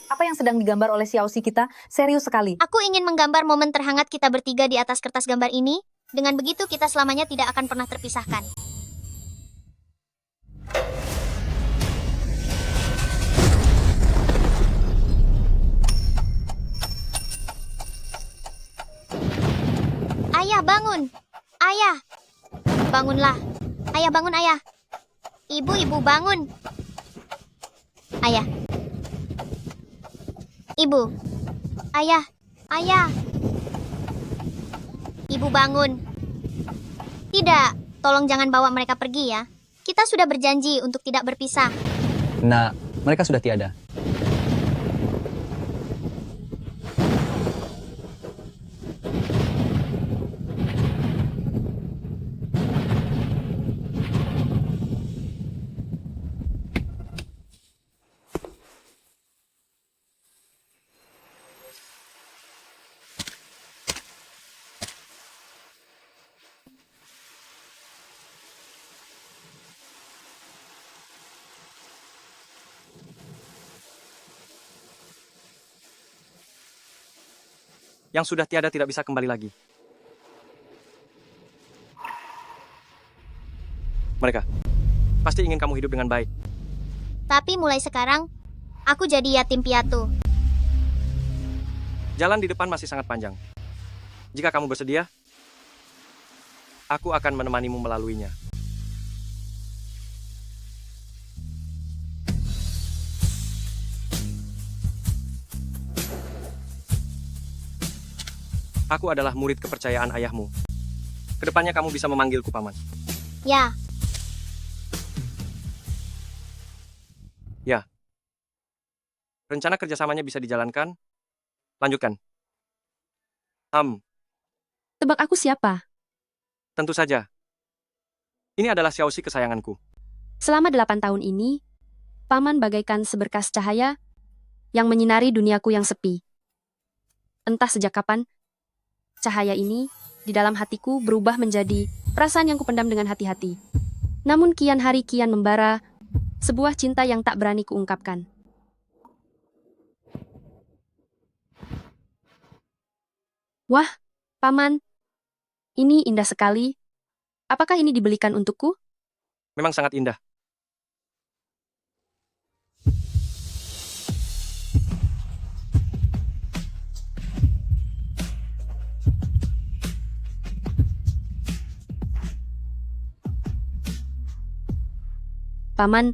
Apa yang sedang digambar oleh Xiaoxi kita? Serius sekali. Aku ingin menggambar momen terhangat kita bertiga di atas kertas gambar ini. Dengan begitu kita selamanya tidak akan pernah terpisahkan. Ayah, bangun! Ayah! Bangunlah! Ayah, bangun, ayah! Ibu, bangun! Ayah! Ibu! Ayah! Ayah! Ibu, bangun! Tidak, tolong jangan bawa mereka pergi ya. Kita sudah berjanji untuk tidak berpisah. Nah, mereka sudah tiada. Yang sudah tiada tidak bisa kembali lagi. Mereka pasti ingin kamu hidup dengan baik. Tapi mulai sekarang, aku jadi yatim piatu. Jalan di depan masih sangat panjang. Jika kamu bersedia, aku akan menemanimu melaluinya. Aku adalah murid kepercayaan ayahmu. Kedepannya kamu bisa memanggilku paman. Ya, Ya. Rencana kerjasamanya bisa dijalankan? Lanjutkan. Tebak aku siapa? Tentu saja. Ini adalah Xiaoxi kesayanganku. Selama 8 tahun ini, Paman bagaikan seberkas cahaya yang menyinari duniaku yang sepi. Entah sejak kapan, cahaya ini di dalam hatiku berubah menjadi perasaan yang kupendam dengan hati-hati. Namun kian hari kian membara, sebuah cinta yang tak berani kuungkapkan. Wah, Paman, ini indah sekali. Apakah ini dibelikan untukku? Memang sangat indah. Paman,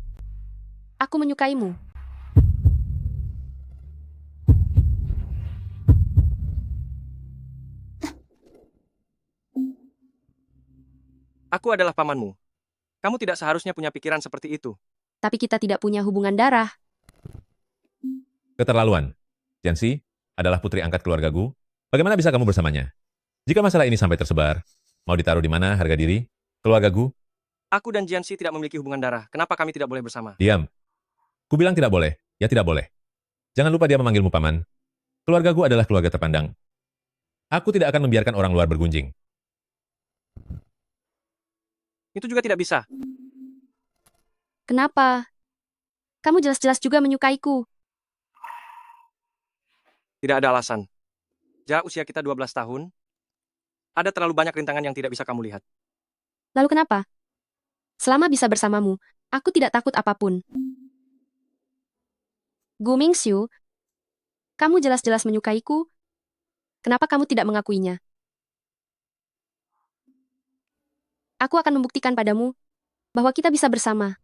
aku menyukaimu. Aku adalah pamanmu. Kamu tidak seharusnya punya pikiran seperti itu. Tapi kita tidak punya hubungan darah. Keterlaluan. Jianxi adalah putri angkat keluargaku. Bagaimana bisa kamu bersamanya? Jika masalah ini sampai tersebar, mau ditaruh di mana harga diri? Keluargaku? Aku dan Jianxi tidak memiliki hubungan darah. Kenapa kami tidak boleh bersama? Diam. Ku bilang tidak boleh. Ya tidak boleh. Jangan lupa dia memanggilmu paman. Keluargaku adalah keluarga terpandang. Aku tidak akan membiarkan orang luar bergunjing. Itu juga tidak bisa. Kenapa? Kamu jelas-jelas juga menyukaiku. Tidak ada alasan. Jarak usia kita 12 tahun, ada terlalu banyak rintangan yang tidak bisa kamu lihat. Lalu kenapa? Selama bisa bersamamu, aku tidak takut apapun. Gu Mingxiu, kamu jelas-jelas menyukaiku. Kenapa kamu tidak mengakuinya? Aku akan membuktikan padamu bahwa kita bisa bersama.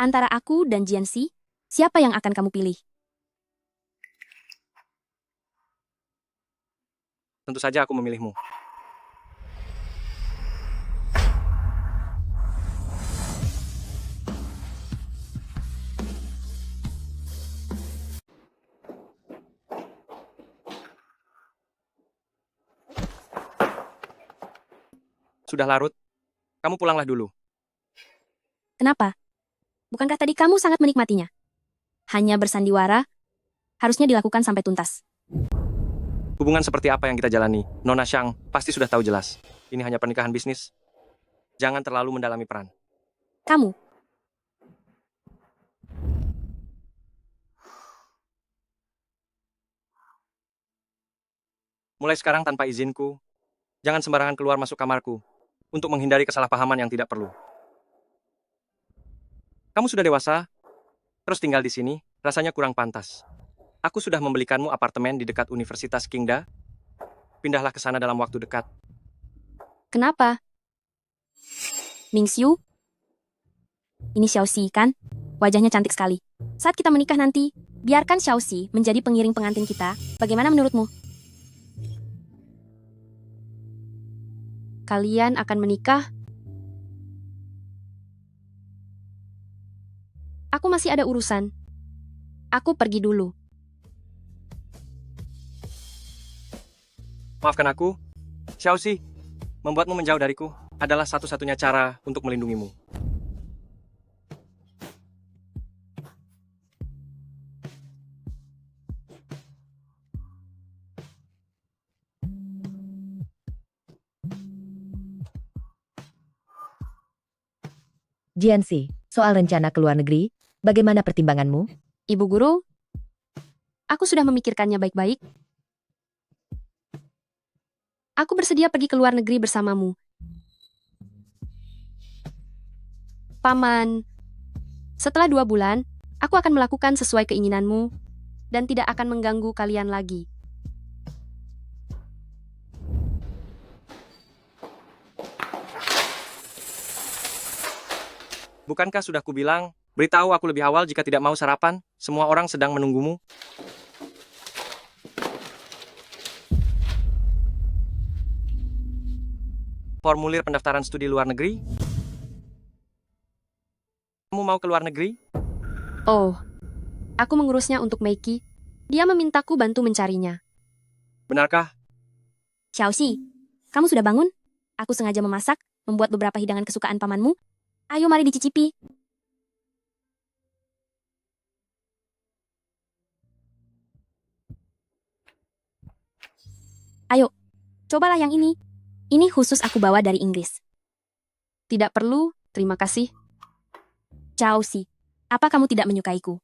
Antara aku dan Jianxi, siapa yang akan kamu pilih? Tentu saja aku memilihmu. Sudah larut. Kamu pulanglah dulu. Kenapa? Bukankah tadi kamu sangat menikmatinya? Hanya bersandiwara, harusnya dilakukan sampai tuntas. Hubungan seperti apa yang kita jalani, Nona Xiang pasti sudah tahu jelas. Ini hanya pernikahan bisnis. Jangan terlalu mendalami peran. Kamu, Mulai sekarang tanpa izinku, jangan sembarangan keluar masuk kamarku untuk menghindari kesalahpahaman yang tidak perlu. Kamu sudah dewasa, terus tinggal di sini, rasanya kurang pantas. Aku sudah membelikanmu apartemen di dekat Universitas Qingda. Pindahlah ke sana dalam waktu dekat. kenapa? Mingxiu? Ini Xiaoxi, kan? Wajahnya cantik sekali. Saat kita menikah nanti, biarkan Xiaoxi menjadi pengiring pengantin kita. Bagaimana menurutmu? Kalian akan menikah? Aku masih ada urusan. Aku pergi dulu. Maafkan aku, Xiaoxi. Membuatmu menjauh dariku adalah satu-satunya cara untuk melindungimu. Jianxi, soal rencana ke luar negeri, bagaimana pertimbanganmu? Ibu guru, aku sudah memikirkannya baik-baik. Aku bersedia pergi ke luar negeri bersamamu. Paman, setelah 2 bulan, aku akan melakukan sesuai keinginanmu dan tidak akan mengganggu kalian lagi. Bukankah sudah kubilang, beritahu aku lebih awal jika tidak mau sarapan, semua orang sedang menunggumu. Formulir pendaftaran studi luar negeri? Kamu mau ke luar negeri? Oh, aku mengurusnya untuk Meiki. Dia memintaku bantu mencarinya. Benarkah? Xiaoxi, kamu sudah bangun? Aku sengaja memasak, membuat beberapa hidangan kesukaan pamanmu. Ayo mari dicicipi. Ayo, cobalah yang ini. Ini khusus aku bawa dari Inggris. Tidak perlu, terima kasih. Xiaoxi, apa kamu tidak menyukaiku?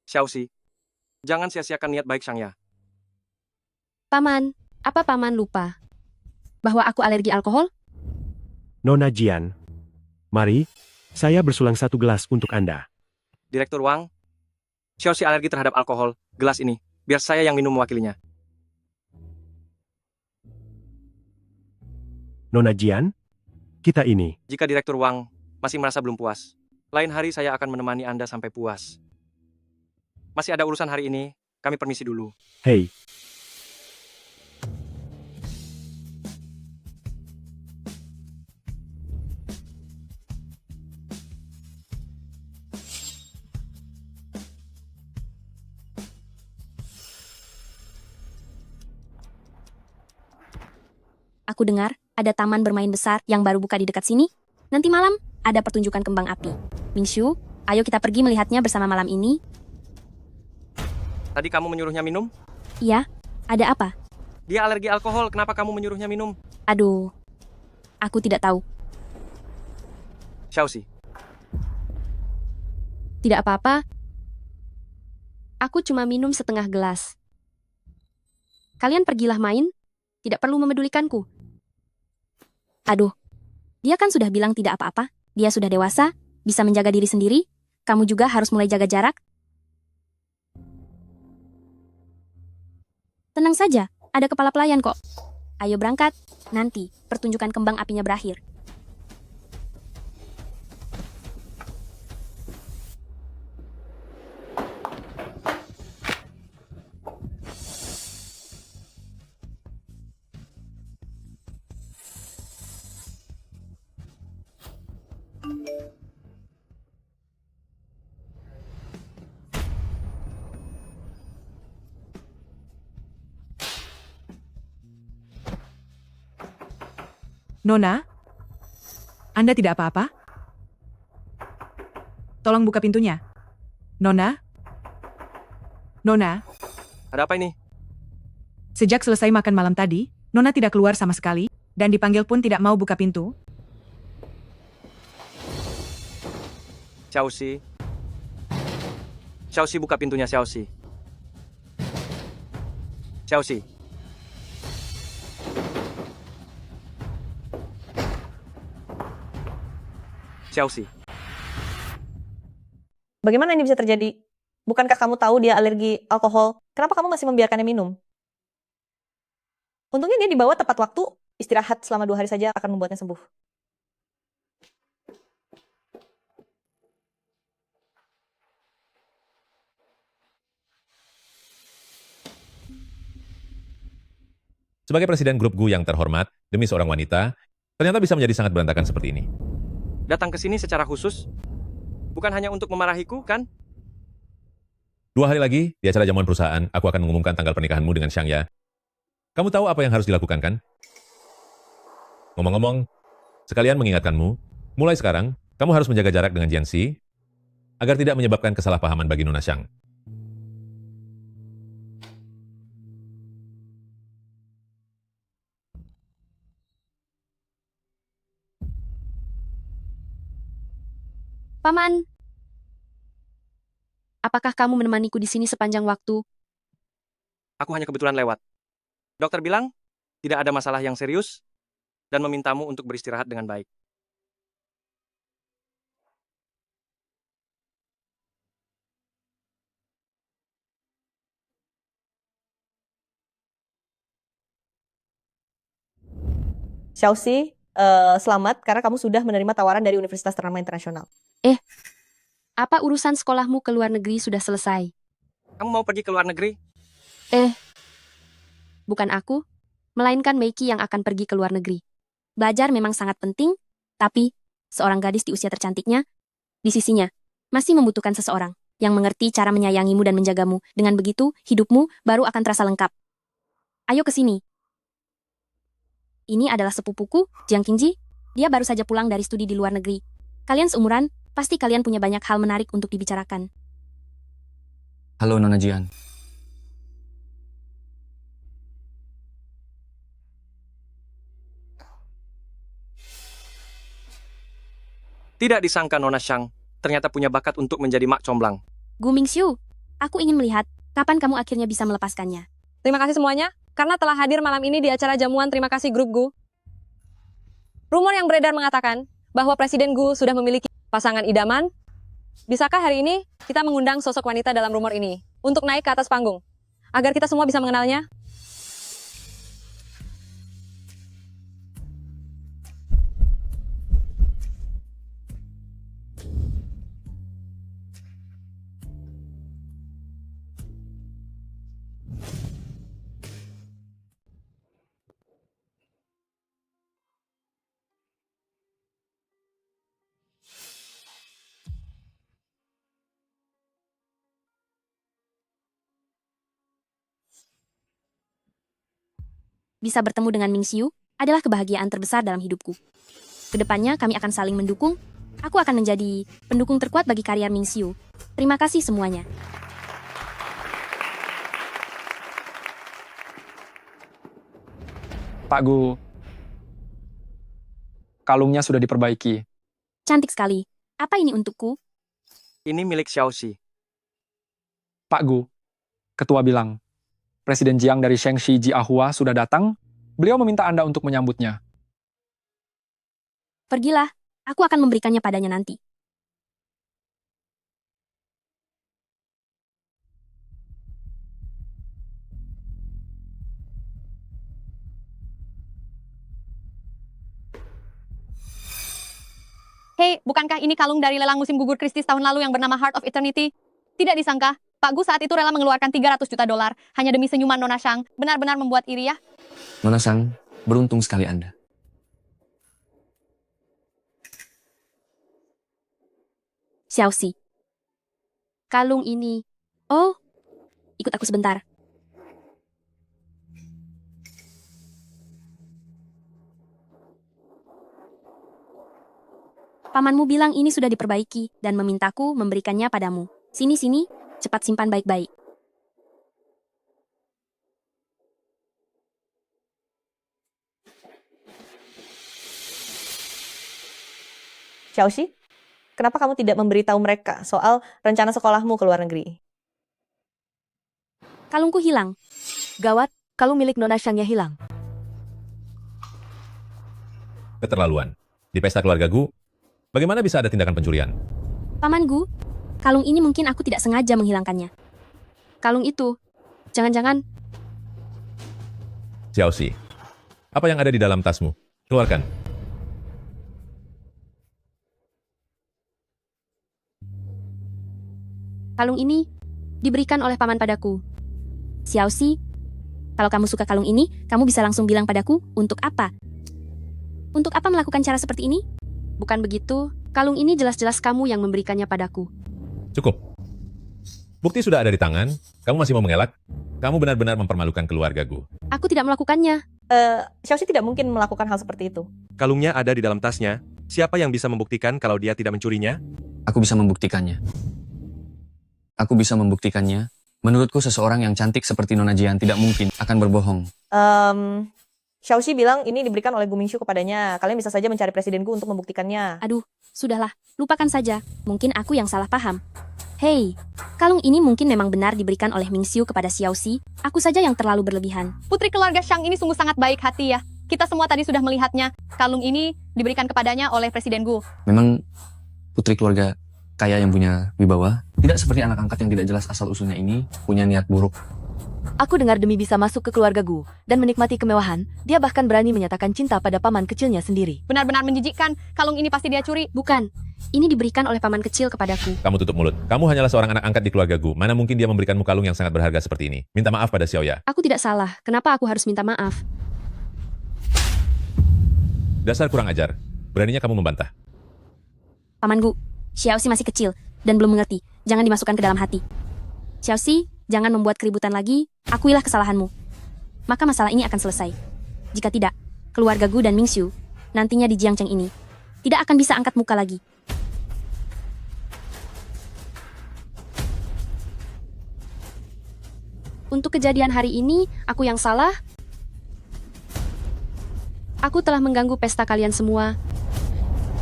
Xiaoxi, jangan sia-siakan niat baik Shangya. Paman, apa paman lupa? Bahwa aku alergi alkohol? Nona Jian, mari, saya bersulang 1 gelas untuk Anda. Direktur Wang, Xiaoxi alergi terhadap alkohol, gelas ini, biar saya yang minum mewakilinya. Nona Jian, kita ini. Jika Direktur Wang masih merasa belum puas, lain hari saya akan menemani Anda sampai puas. Masih ada urusan hari ini, kami permisi dulu. Hei, Aku dengar ada taman bermain besar yang baru buka di dekat sini. Nanti malam ada pertunjukan kembang api. Mingxiu, ayo kita pergi melihatnya bersama malam ini. Tadi kamu menyuruhnya minum? Iya, ada apa? Dia alergi alkohol, kenapa kamu menyuruhnya minum? Aduh, aku tidak tahu. Xiaoxi, Tidak apa-apa. Aku cuma minum setengah gelas. Kalian pergilah main, tidak perlu memedulikanku. Aduh, dia kan sudah bilang tidak apa-apa. Dia sudah dewasa, bisa menjaga diri sendiri. Kamu juga harus mulai jaga jarak. Tenang saja, ada kepala pelayan kok. Ayo berangkat, nanti pertunjukan kembang apinya berakhir. Nona, Anda tidak apa-apa? Tolong buka pintunya. Nona? Nona, ada apa ini? sejak selesai makan malam tadi, Nona tidak keluar sama sekali, dan dipanggil pun tidak mau buka pintu. Xiaoxi. Xiaoxi, buka pintunya, Xiaoxi. Xiaoxi. Xiaoxi. Bagaimana ini bisa terjadi? Bukankah kamu tahu dia alergi alkohol? Kenapa kamu masih membiarkannya minum? Untungnya dia dibawa tepat waktu, istirahat selama 2 hari saja akan membuatnya sembuh. Sebagai presiden grup Gu yang terhormat, demi seorang wanita, ternyata bisa menjadi sangat berantakan seperti ini. Datang ke sini secara khusus? Bukan hanya untuk memarahiku, kan? 2 hari lagi, di acara jamuan perusahaan, aku akan mengumumkan tanggal pernikahanmu dengan Xiangya. Kamu tahu apa yang harus dilakukan, kan? Ngomong-ngomong, sekalian mengingatkanmu, mulai sekarang, kamu harus menjaga jarak dengan Jianxi, agar tidak menyebabkan kesalahpahaman bagi Nona Xiang. Paman, apakah kamu menemaniku di sini sepanjang waktu? Aku hanya kebetulan lewat. Dokter bilang, tidak ada masalah yang serius, dan memintamu untuk beristirahat dengan baik. Xiaoxi, selamat karena kamu sudah menerima tawaran dari Universitas Ternama Internasional. Apa urusan sekolahmu ke luar negeri sudah selesai? Kamu mau pergi ke luar negeri? Bukan aku, melainkan Meiki yang akan pergi ke luar negeri. Belajar memang sangat penting, tapi seorang gadis di usia tercantiknya, di sisinya, masih membutuhkan seseorang yang mengerti cara menyayangimu dan menjagamu. Dengan begitu, hidupmu baru akan terasa lengkap. Ayo ke sini. Ini adalah sepupuku, Jiang Qingji. Dia baru saja pulang dari studi di luar negeri. Kalian seumuran, pasti kalian punya banyak hal menarik untuk dibicarakan. Halo Nona Jian. Tidak disangka Nona Xiang ternyata punya bakat untuk menjadi mak comblang. Gu Mingxiu, aku ingin melihat kapan kamu akhirnya bisa melepaskannya. Terima kasih semuanya, karena telah hadir malam ini di acara jamuan terima kasih grup Gu. Rumor yang beredar mengatakan bahwa Presiden Gu sudah memiliki pasangan idaman. Bisakah hari ini kita mengundang sosok wanita dalam rumor ini untuk naik ke atas panggung, agar kita semua bisa mengenalnya? Bisa bertemu dengan Mingxiu adalah kebahagiaan terbesar dalam hidupku. Kedepannya kami akan saling mendukung. Aku akan menjadi pendukung terkuat bagi karier Mingxiu. Terima kasih semuanya. Pak Gu, kalungnya sudah diperbaiki. Cantik sekali. Apa ini untukku? Ini milik Xiaoxi. Pak Gu, ketua bilang, Presiden Jiang dari Shengxi Jiahua sudah datang. Beliau meminta Anda untuk menyambutnya. Pergilah, aku akan memberikannya padanya nanti. Hei, bukankah ini kalung dari lelang musim gugur Kristus tahun lalu yang bernama Heart of Eternity? Tidak disangka, Pak Gu saat itu rela mengeluarkan $300 juta hanya demi senyuman Nona Xiang. Benar-benar membuat iri ya. Nona Xiang, beruntung sekali Anda. Xiaoxi. Kalung ini. Oh, ikut aku sebentar. Pamanmu bilang ini sudah diperbaiki dan memintaku memberikannya padamu. Sini-sini, cepat simpan baik-baik. Xiaoxi, kenapa kamu tidak memberitahu mereka soal rencana sekolahmu ke luar negeri? Kalungku hilang. Gawat, kalung milik Nona Shangnya hilang. Keterlaluan. Di pesta keluarga Gu, bagaimana bisa ada tindakan pencurian? Paman Gu, kalung ini mungkin aku tidak sengaja menghilangkannya. Kalung itu, jangan-jangan Xiaoxi, apa yang ada di dalam tasmu? Keluarkan. kalung ini diberikan oleh paman padaku. Xiaoxi, kalau kamu suka kalung ini, kamu bisa langsung bilang padaku, untuk apa? Untuk apa melakukan cara seperti ini? Bukan begitu, kalung ini jelas-jelas kamu yang memberikannya padaku. Cukup. Bukti sudah ada di tangan, kamu masih mau mengelak? Kamu benar-benar mempermalukan keluarga Gu. Aku tidak melakukannya. Xiaoxi tidak mungkin melakukan hal seperti itu. Kalungnya ada di dalam tasnya. Siapa yang bisa membuktikan kalau dia tidak mencurinya? Aku bisa membuktikannya. Aku bisa membuktikannya. Menurutku seseorang yang cantik seperti Nona Jian tidak mungkin akan berbohong. Xiaoxi bilang ini diberikan oleh Gu Mingxiu kepadanya. Kalian bisa saja mencari presiden Gu untuk membuktikannya. Aduh, sudahlah, lupakan saja. Mungkin aku yang salah paham. Hei, kalung ini mungkin memang benar diberikan oleh Mingxiu kepada Xiaoxi. Aku saja yang terlalu berlebihan. Putri keluarga Shang ini sungguh sangat baik hati ya. Kita semua tadi sudah melihatnya. Kalung ini diberikan kepadanya oleh Presiden Gu. Memang putri keluarga kaya yang punya wibawa, tidak seperti anak angkat yang tidak jelas asal-usulnya ini punya niat buruk. Aku dengar demi bisa masuk ke keluarga Gu dan menikmati kemewahan, dia bahkan berani menyatakan cinta pada paman kecilnya sendiri. Benar-benar menjijikkan. Kalung ini pasti dia curi. Bukan, ini diberikan oleh paman kecil kepadaku. Kamu tutup mulut. Kamu hanyalah seorang anak angkat di keluarga Gu. Mana mungkin dia memberikanmu kalung yang sangat berharga seperti ini? Minta maaf pada Xiaoya. Aku tidak salah. Kenapa aku harus minta maaf? Dasar kurang ajar. Beraninya kamu membantah. Paman Gu, Xiaoxi masih kecil dan belum mengerti. Jangan dimasukkan ke dalam hati. Xiaoxi, jangan membuat keributan lagi. Akuilah kesalahanmu. Maka masalah ini akan selesai. Jika tidak, keluarga Gu dan Mingxiu nantinya di Jiangcheng ini tidak akan bisa angkat muka lagi. Untuk kejadian hari ini, aku yang salah. Aku telah mengganggu pesta kalian semua.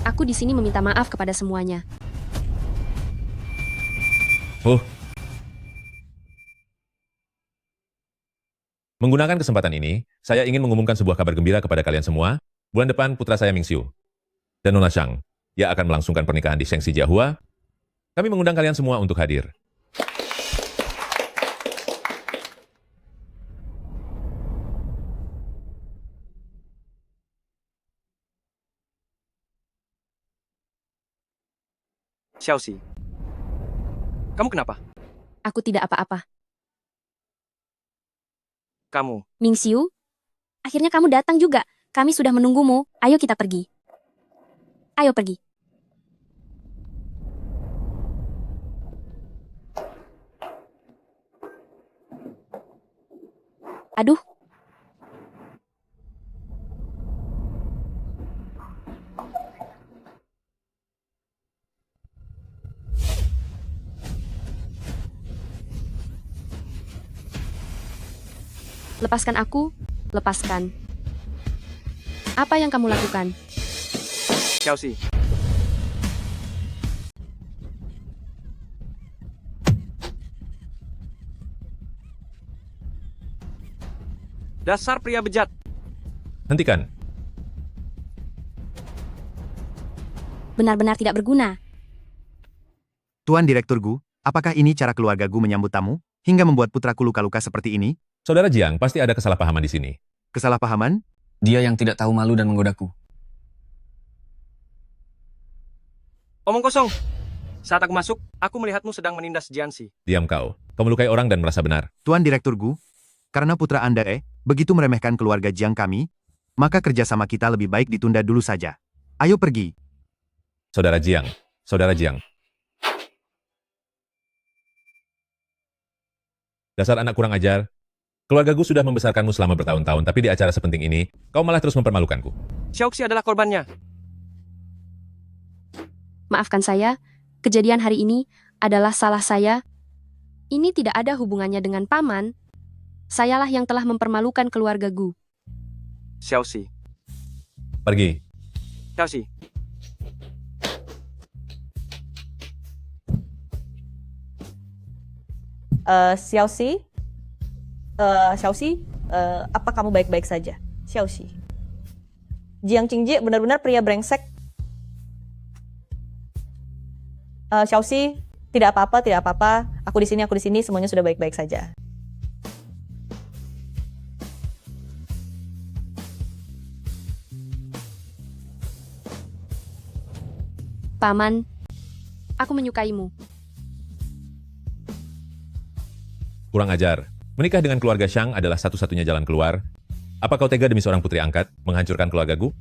Aku di sini meminta maaf kepada semuanya. Menggunakan kesempatan ini, saya ingin mengumumkan sebuah kabar gembira kepada kalian semua. Bulan depan putra saya Mingxiu dan Nona Shang, ia akan melangsungkan pernikahan di Shengxi Jiahua. Kami mengundang kalian semua untuk hadir. Xiaoxi, kamu kenapa? Aku tidak apa-apa. Kamu, Mingxiu, akhirnya kamu datang juga. Kami sudah menunggumu. Ayo kita pergi. Ayo pergi. Aduh. Lepaskan aku, lepaskan. Apa yang kamu lakukan? Xiaoxi. Dasar pria bejat. Hentikan. Benar-benar tidak berguna. Tuan Direktur Gu, apakah ini cara keluarga Gu menyambut tamu, hingga membuat putraku luka-luka seperti ini? Saudara Jiang, pasti ada kesalahpahaman di sini. Kesalahpahaman? Dia yang tidak tahu malu dan menggodaku. Omong kosong. Saat aku masuk, aku melihatmu sedang menindas Jianxi. Diam kau. Kau melukai orang dan merasa benar. Tuan Direktur Gu, karena putra Anda begitu meremehkan keluarga Jiang kami, maka kerjasama kita lebih baik ditunda dulu saja. Ayo pergi. Saudara Jiang. Saudara Jiang. Dasar anak kurang ajar. Keluarga Gu sudah membesarkanmu selama bertahun-tahun, tapi di acara sepenting ini, kau malah terus mempermalukanku. Xiaoxi adalah korbannya. Maafkan saya, kejadian hari ini adalah salah saya. Ini tidak ada hubungannya dengan paman. Sayalah yang telah mempermalukan keluarga Gu. Xiaoxi. Pergi. Xiaoxi. Xiaoxi, Xiaoxi, apa kamu baik-baik saja? Xiaoxi. Jiang Qingji benar-benar pria brengsek. Xiaoxi, tidak apa-apa, tidak apa-apa. Aku di sini, semuanya sudah baik-baik saja. Paman, aku menyukaimu. Kurang ajar. Menikah dengan keluarga Shang adalah satu-satunya jalan keluar. Apa kau tega demi seorang putri angkat menghancurkan keluarga Gu?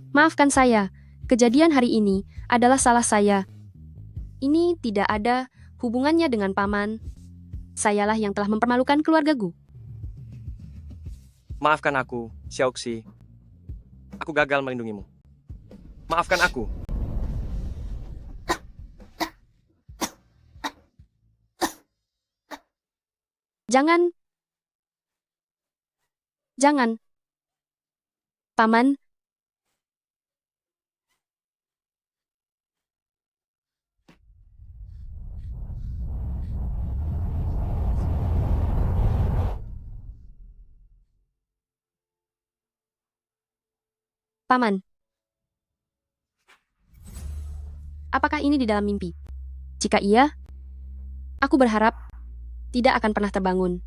Maafkan saya, kejadian hari ini adalah salah saya. Ini tidak ada hubungannya dengan paman. Sayalah yang telah mempermalukan keluarga Gu. Maafkan aku, Xiaoxi. Aku gagal melindungimu. Maafkan aku. Jangan. Jangan. Paman. Paman. Apakah ini di dalam mimpi? Jika iya, aku berharap tidak akan pernah terbangun.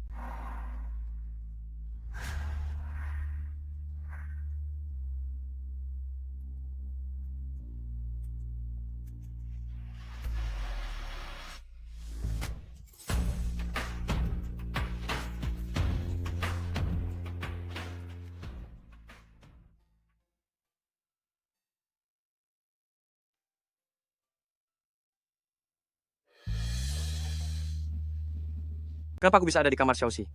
Kenapa aku bisa ada di kamar Xiaoxi?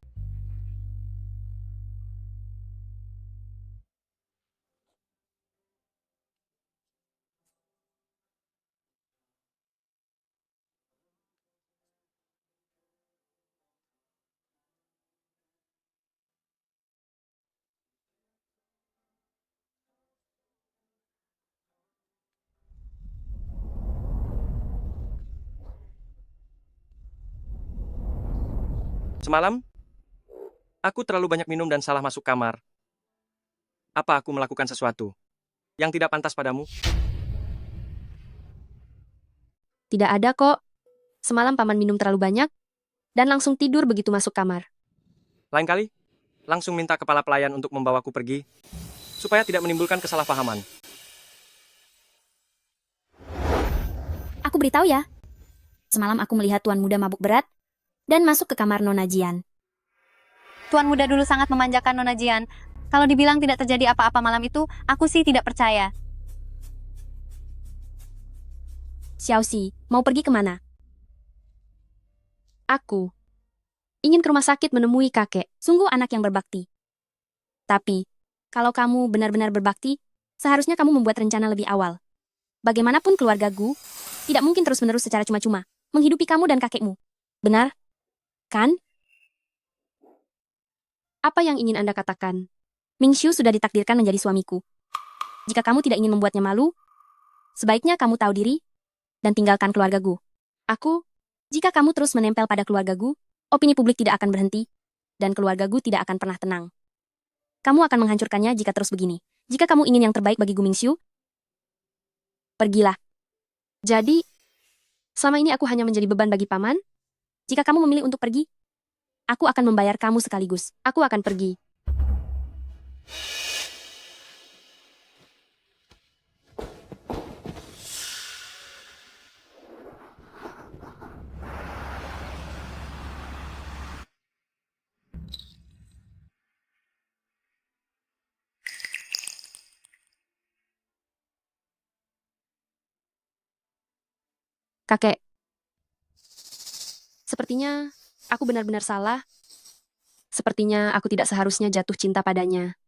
Semalam, aku terlalu banyak minum dan salah masuk kamar. Apa aku melakukan sesuatu yang tidak pantas padamu? Tidak ada kok. Semalam paman minum terlalu banyak dan langsung tidur begitu masuk kamar. Lain kali, langsung minta kepala pelayan untuk membawaku pergi, supaya tidak menimbulkan kesalahpahaman. Aku beritahu ya. Semalam aku melihat tuan muda mabuk berat dan masuk ke kamar Nona Jian. Tuan muda dulu sangat memanjakan Nona Jian. Kalau dibilang tidak terjadi apa-apa malam itu, aku sih tidak percaya. Xiaoxi, mau pergi kemana? Aku ingin ke rumah sakit menemui kakek. Sungguh anak yang berbakti. Tapi, kalau kamu benar-benar berbakti, seharusnya kamu membuat rencana lebih awal. Bagaimanapun keluarga Gu, tidak mungkin terus-menerus secara cuma-cuma menghidupi kamu dan kakekmu. Benar? Kan? Apa yang ingin Anda katakan? Mingxiu sudah ditakdirkan menjadi suamiku. Jika kamu tidak ingin membuatnya malu, sebaiknya kamu tahu diri dan tinggalkan keluarga Gu. Jika kamu terus menempel pada keluarga Gu, opini publik tidak akan berhenti, dan keluarga Gu tidak akan pernah tenang. Kamu akan menghancurkannya jika terus begini. Jika kamu ingin yang terbaik bagi Gu Mingxiu, pergilah. Jadi, selama ini aku hanya menjadi beban bagi paman. Jika kamu memilih untuk pergi, aku akan membayar kamu sekaligus. Aku akan pergi. Kakek, sepertinya aku benar-benar salah. Sepertinya aku tidak seharusnya jatuh cinta padanya.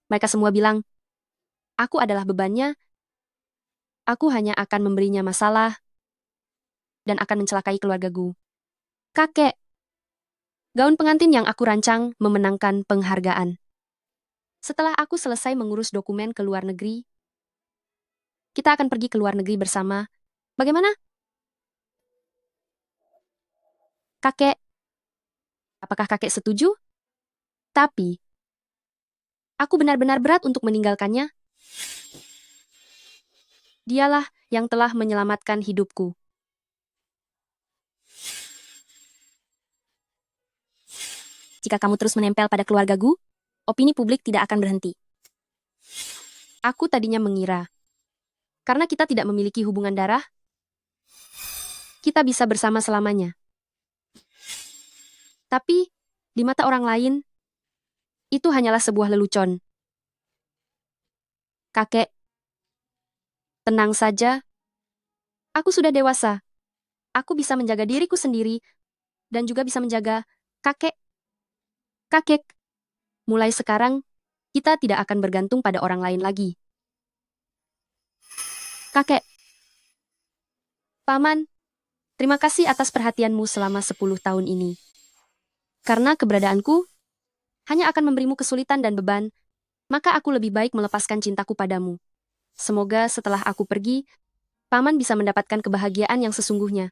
Mereka semua bilang, aku adalah bebannya. Aku hanya akan memberinya masalah dan akan mencelakai keluarga Gu. Kakek, gaun pengantin yang aku rancang memenangkan penghargaan. Setelah aku selesai mengurus dokumen ke luar negeri, kita akan pergi ke luar negeri bersama. Bagaimana? Kakek, apakah kakek setuju? Tapi, aku benar-benar berat untuk meninggalkannya. Dialah yang telah menyelamatkan hidupku. Jika kamu terus menempel pada keluarga Gu, opini publik tidak akan berhenti. Aku tadinya mengira, karena kita tidak memiliki hubungan darah, kita bisa bersama selamanya. Tapi, di mata orang lain, itu hanyalah sebuah lelucon. Kakek, tenang saja. Aku sudah dewasa. Aku bisa menjaga diriku sendiri, dan juga bisa menjaga kakek. Kakek, mulai sekarang, kita tidak akan bergantung pada orang lain lagi. Kakek, Paman, terima kasih atas perhatianmu selama 10 tahun ini. Karena keberadaanku hanya akan memberimu kesulitan dan beban, maka aku lebih baik melepaskan cintaku padamu. Semoga setelah aku pergi, Paman bisa mendapatkan kebahagiaan yang sesungguhnya.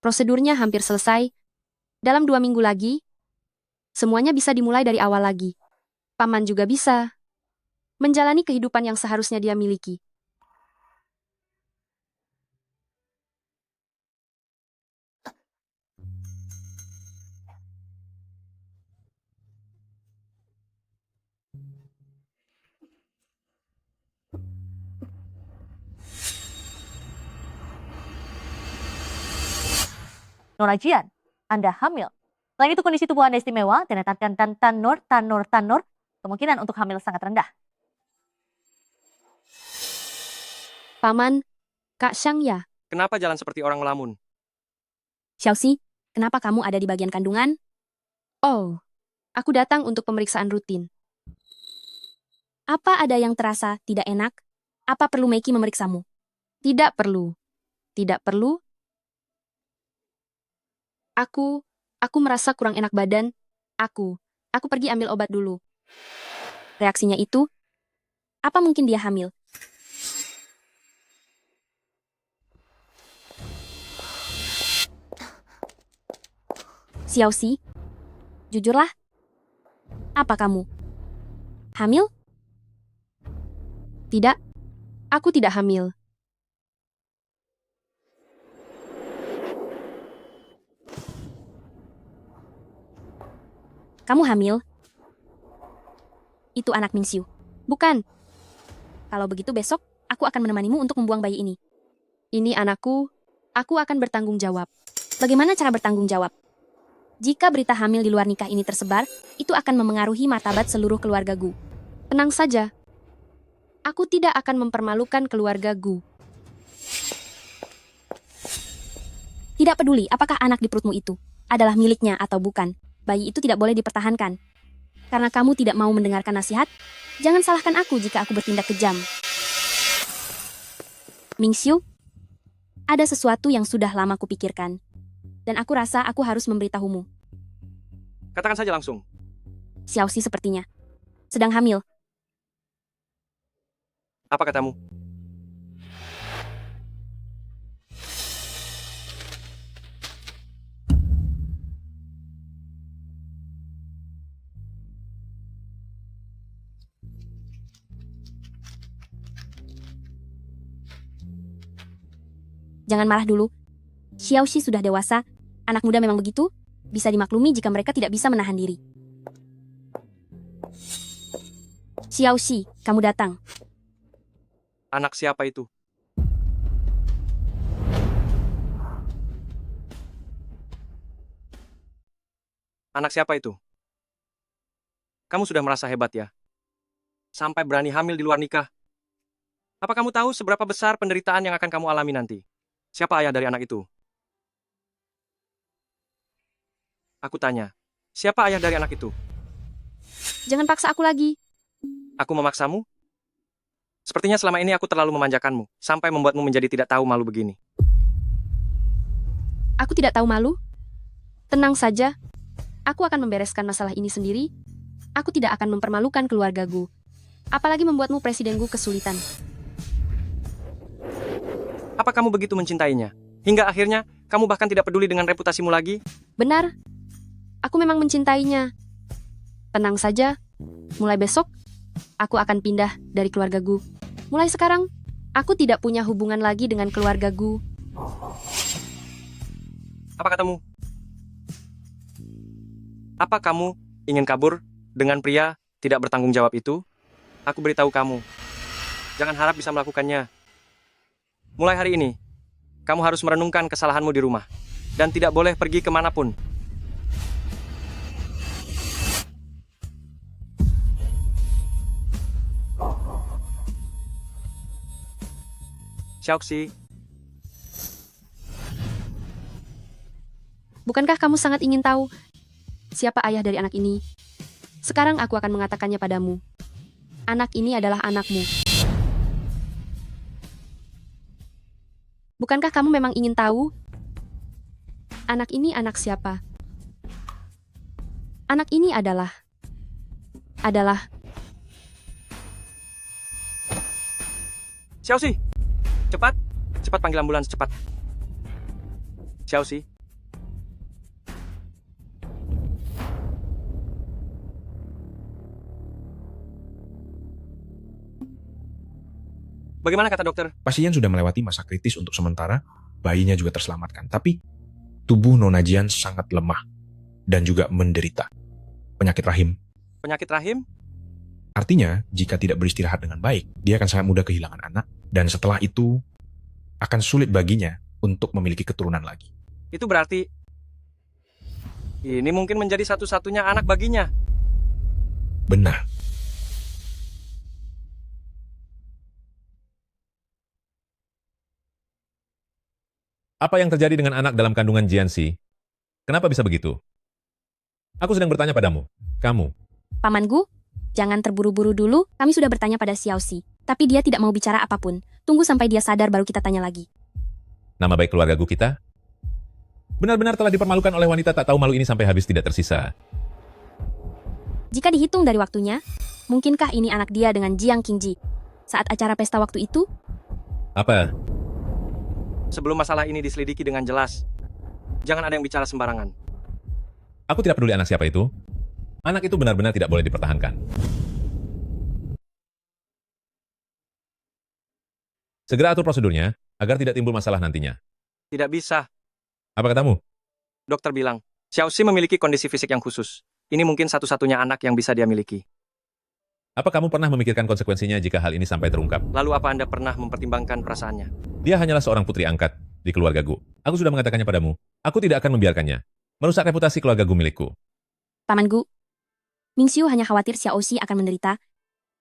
Prosedurnya hampir selesai. Dalam 2 minggu lagi, semuanya bisa dimulai dari awal lagi. Paman juga bisa menjalani kehidupan yang seharusnya dia miliki. Nona Jian, Anda hamil. Selain itu kondisi tubuh Anda istimewa dan tanor, kemungkinan untuk hamil sangat rendah. Paman, Kak Xiang ya? Kenapa jalan seperti orang melamun? Xiaoxi, kenapa kamu ada di bagian kandungan? Oh, aku datang untuk pemeriksaan rutin. Apa ada yang terasa tidak enak? Apa perlu Meiki memeriksamu? Tidak perlu. Tidak perlu. Aku merasa kurang enak badan. Aku pergi ambil obat dulu. Reaksinya itu, apa mungkin dia hamil? Xiaoxi, jujurlah. Apa kamu? Hamil? Tidak, aku tidak hamil. Kamu hamil? Itu anak Mingxiu. Bukan, Kalau begitu besok, aku akan menemanimu untuk membuang bayi ini. ini anakku. Aku akan bertanggung jawab. Bagaimana cara bertanggung jawab? Jika berita hamil di luar nikah ini tersebar, itu akan memengaruhi martabat seluruh keluarga Gu. Tenang saja. Aku tidak akan mempermalukan keluarga Gu. Tidak peduli apakah anak di perutmu itu adalah miliknya atau bukan, bayi itu tidak boleh dipertahankan. Karena kamu tidak mau mendengarkan nasihat, jangan salahkan aku jika aku bertindak kejam. Mingxiu, ada sesuatu yang sudah lama kupikirkan. Dan aku rasa aku harus memberitahumu. Katakan saja langsung. Xiaoxi sepertinya sedang hamil. Apa katamu? Jangan marah dulu. Xiaoxi sudah dewasa. Anak muda memang begitu. Bisa dimaklumi jika mereka tidak bisa menahan diri. Xiaoxi, kamu datang. Anak siapa itu? Anak siapa itu? Kamu sudah merasa hebat ya? Sampai berani hamil di luar nikah. Apa kamu tahu seberapa besar penderitaan yang akan kamu alami nanti? Siapa ayah dari anak itu? Aku tanya, siapa ayah dari anak itu? Jangan paksa aku lagi. Aku memaksamu? Sepertinya selama ini aku terlalu memanjakanmu, sampai membuatmu menjadi tidak tahu malu begini. Aku tidak tahu malu. Tenang saja, aku akan membereskan masalah ini sendiri. Aku tidak akan mempermalukan keluargaku. Apalagi membuatmu Presiden Gu kesulitan. Apa kamu begitu mencintainya? Hingga akhirnya, kamu bahkan tidak peduli dengan reputasimu lagi? Benar, aku memang mencintainya. Tenang saja, mulai besok, aku akan pindah dari keluargaku. Mulai sekarang, aku tidak punya hubungan lagi dengan keluargaku. Apa katamu? Apa kamu ingin kabur dengan pria tidak bertanggung jawab itu? Aku beritahu kamu, jangan harap bisa melakukannya. Mulai hari ini, kamu harus merenungkan kesalahanmu di rumah, dan tidak boleh pergi kemanapun. Xiaoxi, Bukankah kamu sangat ingin tahu siapa ayah dari anak ini? Sekarang aku akan mengatakannya padamu. Anak ini adalah anakmu. Bukankah kamu memang ingin tahu? Anak ini anak siapa? Anak ini adalah Xiaoxi, cepat, cepat panggil ambulans, cepat. Xiaoxi. Bagaimana kata dokter? Pasien sudah melewati masa kritis untuk sementara, bayinya juga terselamatkan. Tapi tubuh Nona Jian sangat lemah dan juga menderita penyakit rahim. Penyakit rahim? Artinya, jika tidak beristirahat dengan baik, dia akan sangat mudah kehilangan anak, dan setelah itu akan sulit baginya untuk memiliki keturunan lagi. Itu berarti ini mungkin menjadi satu-satunya anak baginya. Benar. Apa yang terjadi dengan anak dalam kandungan Jianxi? Kenapa bisa begitu? Aku sedang bertanya padamu. Kamu. Paman Gu, jangan terburu-buru dulu. Kami sudah bertanya pada Xiaoxi, tapi dia tidak mau bicara apapun. Tunggu sampai dia sadar baru kita tanya lagi. Nama baik keluarga Gu kita? Benar-benar telah dipermalukan oleh wanita tak tahu malu ini sampai habis tidak tersisa. Jika dihitung dari waktunya, mungkinkah ini anak dia dengan Jiang Qingji saat acara pesta waktu itu? Apa? Sebelum masalah ini diselidiki dengan jelas, jangan ada yang bicara sembarangan. Aku tidak peduli anak siapa itu. Anak itu benar-benar tidak boleh dipertahankan. Segera atur prosedurnya, agar tidak timbul masalah nantinya. Tidak bisa. Apa katamu? Dokter bilang, Xiaoxi memiliki kondisi fisik yang khusus. Ini mungkin satu-satunya anak yang bisa dia miliki. Apa kamu pernah memikirkan konsekuensinya jika hal ini sampai terungkap? Lalu apa Anda pernah mempertimbangkan perasaannya? Dia hanyalah seorang putri angkat di keluarga Gu. Aku sudah mengatakannya padamu. Aku tidak akan membiarkannya merusak reputasi keluarga Gu milikku. Paman Gu, Mingxiu hanya khawatir Xiaoxi akan menderita.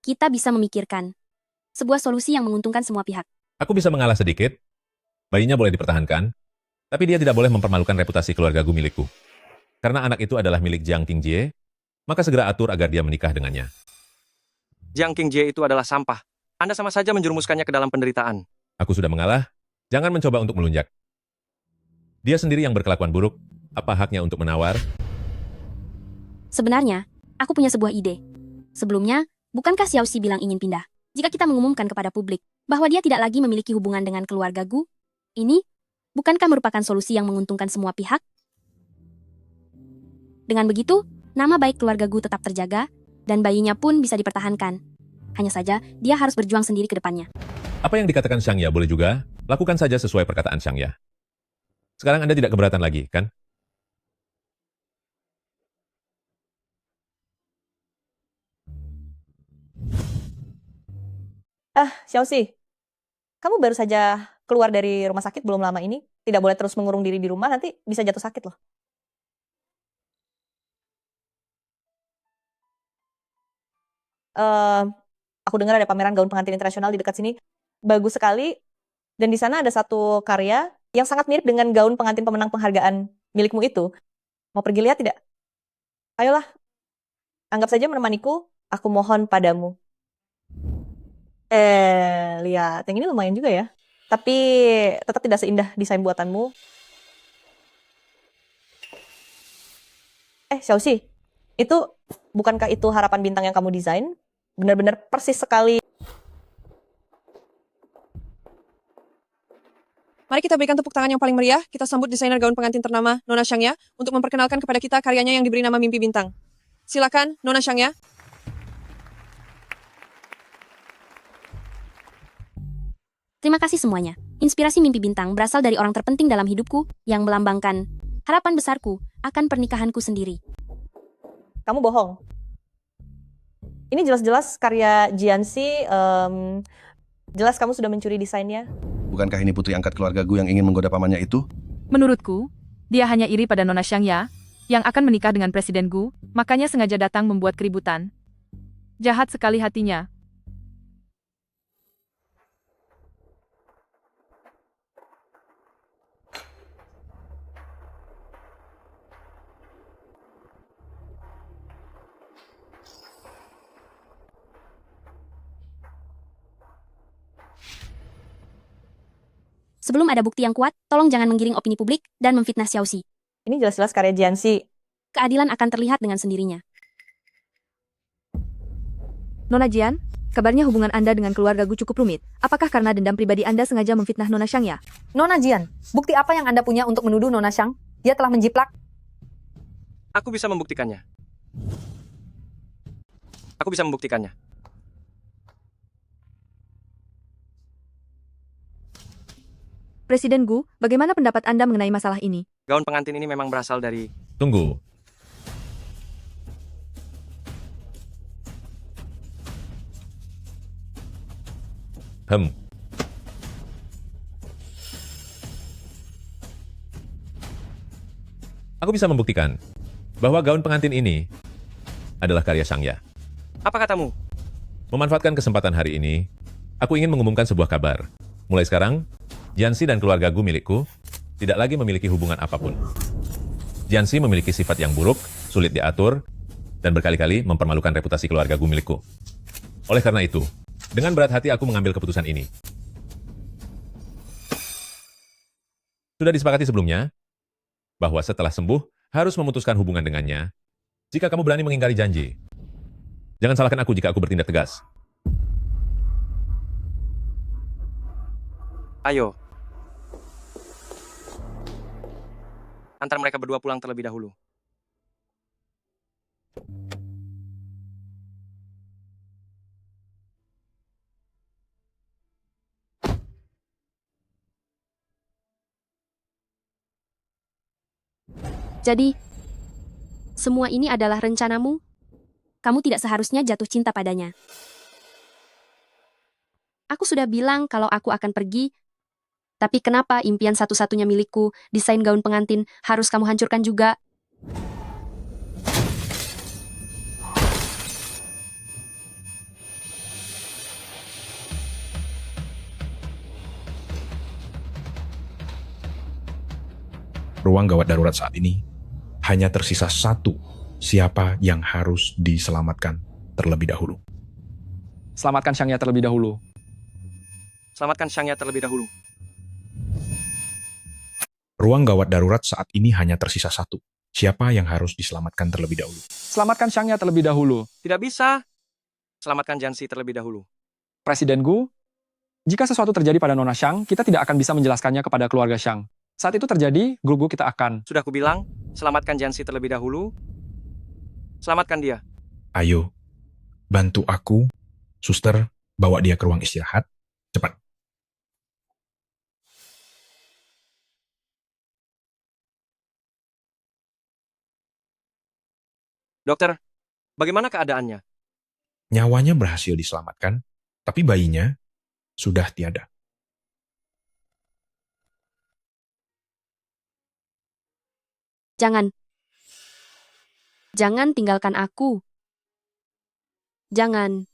Kita bisa memikirkan sebuah solusi yang menguntungkan semua pihak. Aku bisa mengalah sedikit. Bayinya boleh dipertahankan, tapi dia tidak boleh mempermalukan reputasi keluarga Gu milikku. Karena anak itu adalah milik Jiang Qingjie, maka segera atur agar dia menikah dengannya. Jiang Qingjie itu adalah sampah. Anda sama saja menjerumuskannya ke dalam penderitaan. Aku sudah mengalah, jangan mencoba untuk melunjak. Dia sendiri yang berkelakuan buruk, apa haknya untuk menawar? Sebenarnya, aku punya sebuah ide. Sebelumnya, bukankah Xiaoxi bilang ingin pindah? Jika kita mengumumkan kepada publik bahwa dia tidak lagi memiliki hubungan dengan keluarga Gu, ini bukankah merupakan solusi yang menguntungkan semua pihak? Dengan begitu, nama baik keluarga Gu tetap terjaga, dan bayinya pun bisa dipertahankan. Hanya saja, dia harus berjuang sendiri ke depannya. Apa yang dikatakan Xiang Ya boleh juga, lakukan saja sesuai perkataan Xiang Ya. Sekarang Anda tidak keberatan lagi, kan? Xiaoxi, kamu baru saja keluar dari rumah sakit belum lama ini. Tidak boleh terus mengurung diri di rumah, nanti bisa jatuh sakit loh. Aku dengar ada pameran gaun pengantin internasional di dekat sini. Bagus sekali. Dan di sana ada satu karya yang sangat mirip dengan gaun pengantin pemenang penghargaan milikmu itu. Mau pergi lihat tidak? Ayolah. Anggap saja menemaniku, aku mohon padamu. Lihat. Yang ini lumayan juga ya. Tapi tetap tidak seindah desain buatanmu. Xiaoxi, itu bukankah itu harapan bintang yang kamu desain? Benar-benar persis sekali. Mari kita berikan tepuk tangan yang paling meriah. Kita sambut desainer gaun pengantin ternama, Nona Xiangya, untuk memperkenalkan kepada kita karyanya yang diberi nama Mimpi Bintang. Silakan, Nona Xiangya. Terima kasih semuanya. Inspirasi Mimpi Bintang berasal dari orang terpenting dalam hidupku yang melambangkan harapan besarku akan pernikahanku sendiri. Kamu bohong. Ini jelas-jelas karya Jianxi. Jelas kamu sudah mencuri desainnya. Bukankah ini putri angkat keluarga Gu yang ingin menggoda pamannya itu? Menurutku, dia hanya iri pada Nona Xiangya yang akan menikah dengan Presiden Gu, makanya sengaja datang membuat keributan. Jahat sekali hatinya. Sebelum ada bukti yang kuat, tolong jangan menggiring opini publik dan memfitnah Xiaoxi. Ini jelas-jelas karya Jianxi. Keadilan akan terlihat dengan sendirinya. Nona Jian, kabarnya hubungan Anda dengan keluarga Gu cukup rumit. Apakah karena dendam pribadi Anda sengaja memfitnah Nona Xiangya? Nona Jian, bukti apa yang Anda punya untuk menuduh Nona Xiang? Dia telah menjiplak. Aku bisa membuktikannya. Aku bisa membuktikannya. Presiden Gu, bagaimana pendapat Anda mengenai masalah ini? Gaun pengantin ini memang berasal dari... Tunggu. Aku bisa membuktikan bahwa gaun pengantin ini adalah karya Xiangya. Apa katamu? Memanfaatkan kesempatan hari ini, aku ingin mengumumkan sebuah kabar. Mulai sekarang, Jianxi dan keluarga Gu milikku tidak lagi memiliki hubungan apapun. Jianxi memiliki sifat yang buruk, sulit diatur, dan berkali-kali mempermalukan reputasi keluarga Gu milikku. Oleh karena itu, dengan berat hati aku mengambil keputusan ini. Sudah disepakati sebelumnya, bahwa setelah sembuh, harus memutuskan hubungan dengannya. Jika kamu berani mengingkari janji, jangan salahkan aku jika aku bertindak tegas. Ayo. Antar mereka berdua pulang terlebih dahulu. Jadi, semua ini adalah rencanamu? Kamu tidak seharusnya jatuh cinta padanya. Aku sudah bilang kalau aku akan pergi, tapi kenapa impian satu-satunya milikku, desain gaun pengantin, harus kamu hancurkan juga? Ruang gawat darurat saat ini hanya tersisa satu, siapa yang harus diselamatkan terlebih dahulu. Selamatkan Xiangya terlebih dahulu. Selamatkan Xiangya terlebih dahulu. Ruang gawat darurat saat ini hanya tersisa satu, siapa yang harus diselamatkan terlebih dahulu. Selamatkan Xiangya terlebih dahulu. Tidak bisa. Selamatkan Jianxi terlebih dahulu. Presiden Gu, jika sesuatu terjadi pada Nona Xiang, kita tidak akan bisa menjelaskannya kepada keluarga Xiang. Saat itu terjadi, grup Gu kita akan... Sudah kubilang, selamatkan Jianxi terlebih dahulu. Selamatkan dia. Ayo, bantu aku, suster, bawa dia ke ruang istirahat. Cepat. Dokter, bagaimana keadaannya? Nyawanya berhasil diselamatkan, tapi bayinya sudah tiada. Jangan. Jangan tinggalkan aku. Jangan.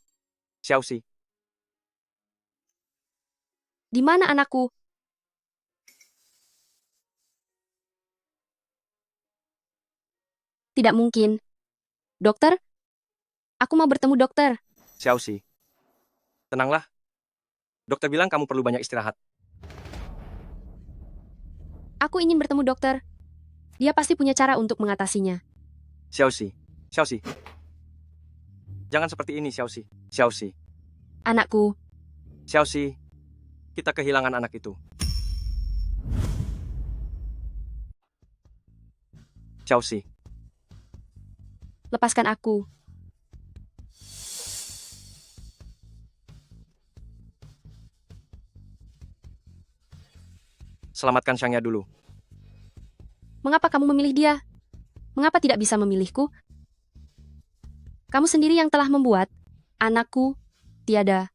Xiaoxi. Di mana anakku? Tidak mungkin. Dokter? Aku mau bertemu dokter. Xiaoxi. Tenanglah. Dokter bilang kamu perlu banyak istirahat. Aku ingin bertemu dokter. Dia pasti punya cara untuk mengatasinya. Xiaoxi, Xiaoxi. Jangan seperti ini, Xiaoxi. Xiaoxi, Anakku, Xiaoxi. Kita kehilangan anak itu. Xiaoxi, lepaskan aku. selamatkan Xiangya dulu. Mengapa kamu memilih dia? Mengapa tidak bisa memilihku? Kamu sendiri yang telah membuat anakku tiada.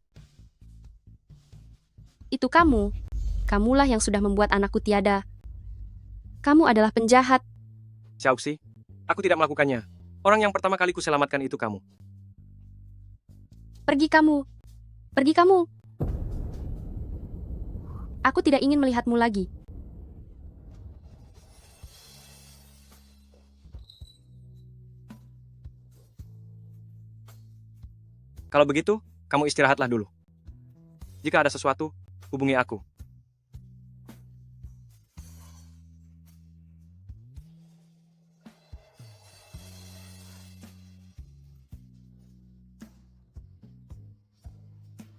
Itu kamu. Kamulah yang sudah membuat anakku tiada. Kamu adalah penjahat. Xiaoxi, aku tidak melakukannya. Orang yang pertama kali kuselamatkan itu kamu. Pergi kamu. Pergi kamu. Aku tidak ingin melihatmu lagi. Kalau begitu, kamu istirahatlah dulu. Jika ada sesuatu, hubungi aku.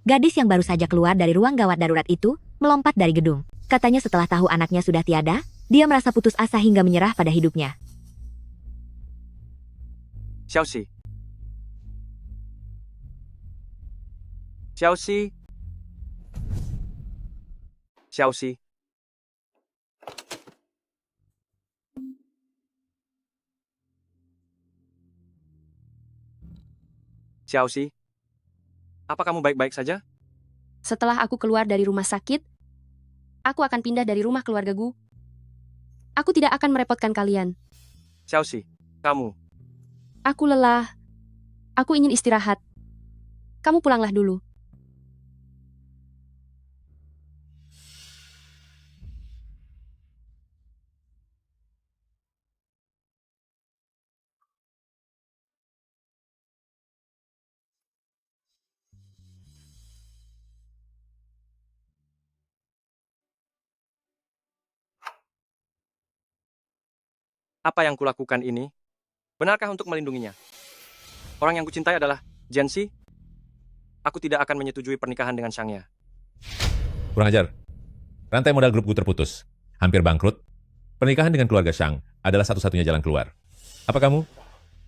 Gadis yang baru saja keluar dari ruang gawat darurat itu melompat dari gedung. Katanya setelah tahu anaknya sudah tiada, dia merasa putus asa hingga menyerah pada hidupnya. Xiaoxi. Xiaoxi. Xiaoxi. Xiaoxi. Apa kamu baik-baik saja? Setelah aku keluar dari rumah sakit, aku akan pindah dari rumah keluarga Gu. Aku tidak akan merepotkan kalian. Xiaoxi, kamu. Aku lelah. Aku ingin istirahat. Kamu pulanglah dulu. Apa yang kulakukan ini? Benarkah untuk melindunginya? Orang yang kucintai adalah Jianxi. Aku tidak akan menyetujui pernikahan dengan Xiangya. Kurang ajar. Rantai modal grupku terputus. Hampir bangkrut. Pernikahan dengan keluarga Shang adalah satu-satunya jalan keluar. Apa kamu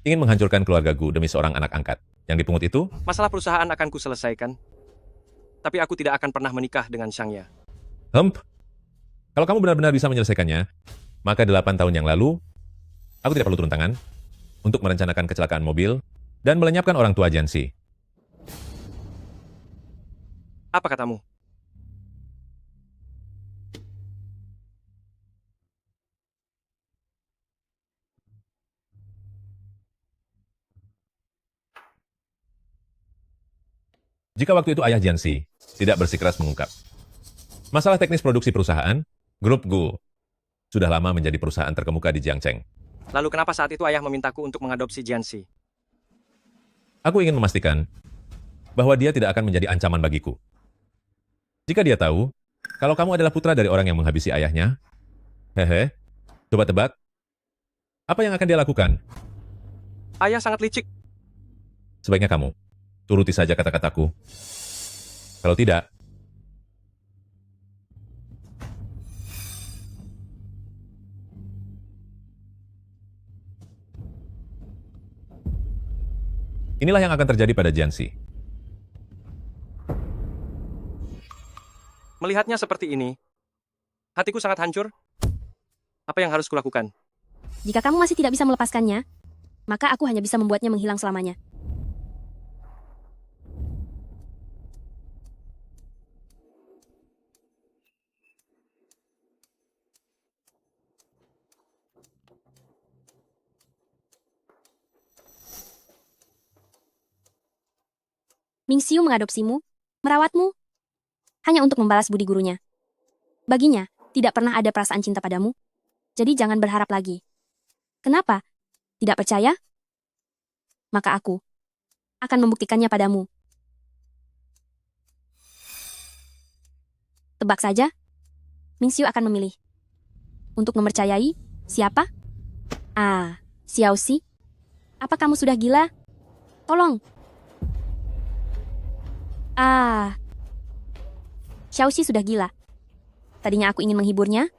ingin menghancurkan keluarga Gu demi seorang anak angkat yang dipungut itu? Masalah perusahaan akan kuselesaikan. Tapi aku tidak akan pernah menikah dengan Xiangya. Kalau kamu benar-benar bisa menyelesaikannya, maka 8 tahun yang lalu, aku tidak perlu turun tangan untuk merencanakan kecelakaan mobil dan melenyapkan orang tua Jianxi. Apa katamu? Jika waktu itu ayah Jianxi tidak bersikeras mengungkap masalah teknis produksi perusahaan, grup Gu sudah lama menjadi perusahaan terkemuka di Jiangcheng. Lalu kenapa saat itu ayah memintaku untuk mengadopsi Jianxi? Aku ingin memastikan bahwa dia tidak akan menjadi ancaman bagiku. Jika dia tahu kalau kamu adalah putra dari orang yang menghabisi ayahnya, coba tebak, apa yang akan dia lakukan? Ayah sangat licik. Sebaiknya kamu turuti saja kata-kataku. Kalau tidak, inilah yang akan terjadi pada Jianxi. Melihatnya seperti ini, hatiku sangat hancur. Apa yang harus kulakukan? Jika kamu masih tidak bisa melepaskannya, maka aku hanya bisa membuatnya menghilang selamanya. Mingxiu mengadopsimu, merawatmu, hanya untuk membalas budi gurunya. Baginya, tidak pernah ada perasaan cinta padamu, jadi jangan berharap lagi. Kenapa? Tidak percaya? Maka aku akan membuktikannya padamu. Tebak saja, Mingxiu akan memilih. Untuk mempercayai, siapa? Xiaoxi. Apa kamu sudah gila? Tolong. Xiaoxi sudah gila. Tadinya aku ingin menghiburnya,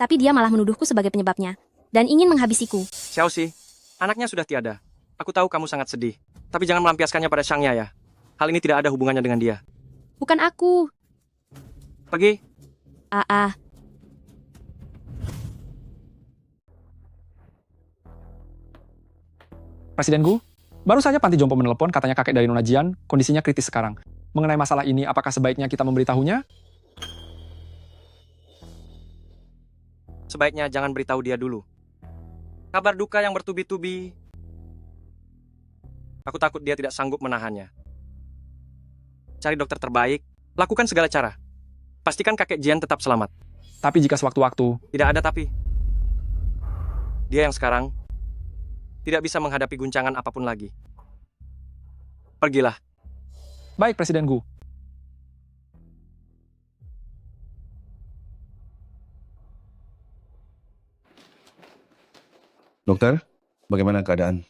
tapi dia malah menuduhku sebagai penyebabnya dan ingin menghabisiku. Xiaoxi, anaknya sudah tiada. Aku tahu kamu sangat sedih, tapi jangan melampiaskannya pada Shangya ya. Hal ini tidak ada hubungannya dengan dia. Bukan aku. Pergi. Presiden Gu, baru saja Panti Jompo menelepon katanya kakek dari Nona Jian kondisinya kritis sekarang. Mengenai masalah ini, apakah sebaiknya kita memberitahunya? Sebaiknya jangan beritahu dia dulu. Kabar duka yang bertubi-tubi. Aku takut dia tidak sanggup menahannya. Cari dokter terbaik, lakukan segala cara. Pastikan kakek Jian tetap selamat. Tapi jika sewaktu-waktu... Tidak ada tapi. Dia yang sekarang tidak bisa menghadapi guncangan apapun lagi. Pergilah. Baik, Presiden Gu. Dokter, bagaimana keadaan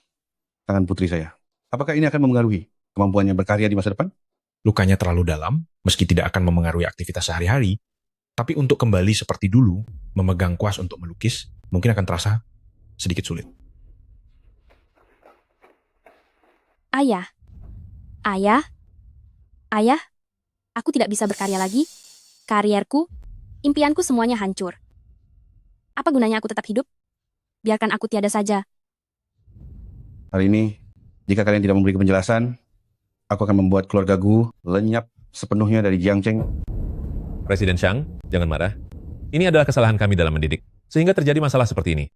tangan putri saya? Apakah ini akan mempengaruhi kemampuannya berkarya di masa depan? Lukanya terlalu dalam, meski tidak akan memengaruhi aktivitas sehari-hari, tapi untuk kembali seperti dulu, memegang kuas untuk melukis, mungkin akan terasa sedikit sulit. Ayah, aku tidak bisa berkarya lagi. Karierku, impianku semuanya hancur. Apa gunanya aku tetap hidup? Biarkan aku tiada saja. Hari ini, jika kalian tidak memberi penjelasan, aku akan membuat keluarga Gu lenyap sepenuhnya dari Jiangcheng. Presiden Shang, jangan marah. Ini adalah kesalahan kami dalam mendidik, sehingga terjadi masalah seperti ini.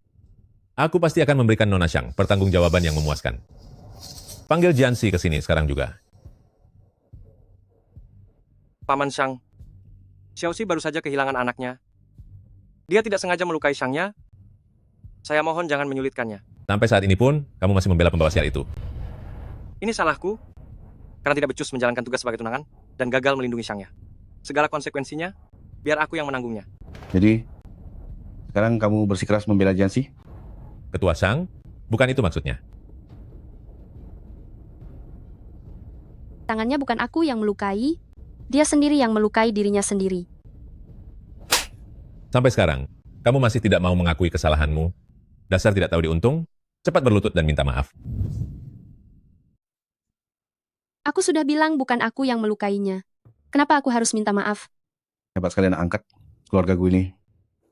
Aku pasti akan memberikan Nona Shang pertanggungjawaban yang memuaskan. Panggil Jianxi ke sini sekarang juga. Paman Shang, Xiaoxi baru saja kehilangan anaknya. Dia tidak sengaja melukai Shangnya. Saya mohon jangan menyulitkannya. Sampai saat ini pun, kamu masih membela pembawa sial itu. Ini salahku, karena tidak becus menjalankan tugas sebagai tunangan dan gagal melindungi Shangnya. Segala konsekuensinya, biar aku yang menanggungnya. Jadi, sekarang kamu bersikeras membela Jianxi? Ketua Shang, bukan itu maksudnya. Tangannya bukan aku yang melukai, dia sendiri yang melukai dirinya sendiri. Sampai sekarang, kamu masih tidak mau mengakui kesalahanmu. Dasar tidak tahu diuntung, cepat berlutut dan minta maaf. Aku sudah bilang bukan aku yang melukainya. Kenapa aku harus minta maaf? Hebat sekali anak angkat keluarga Gu ini.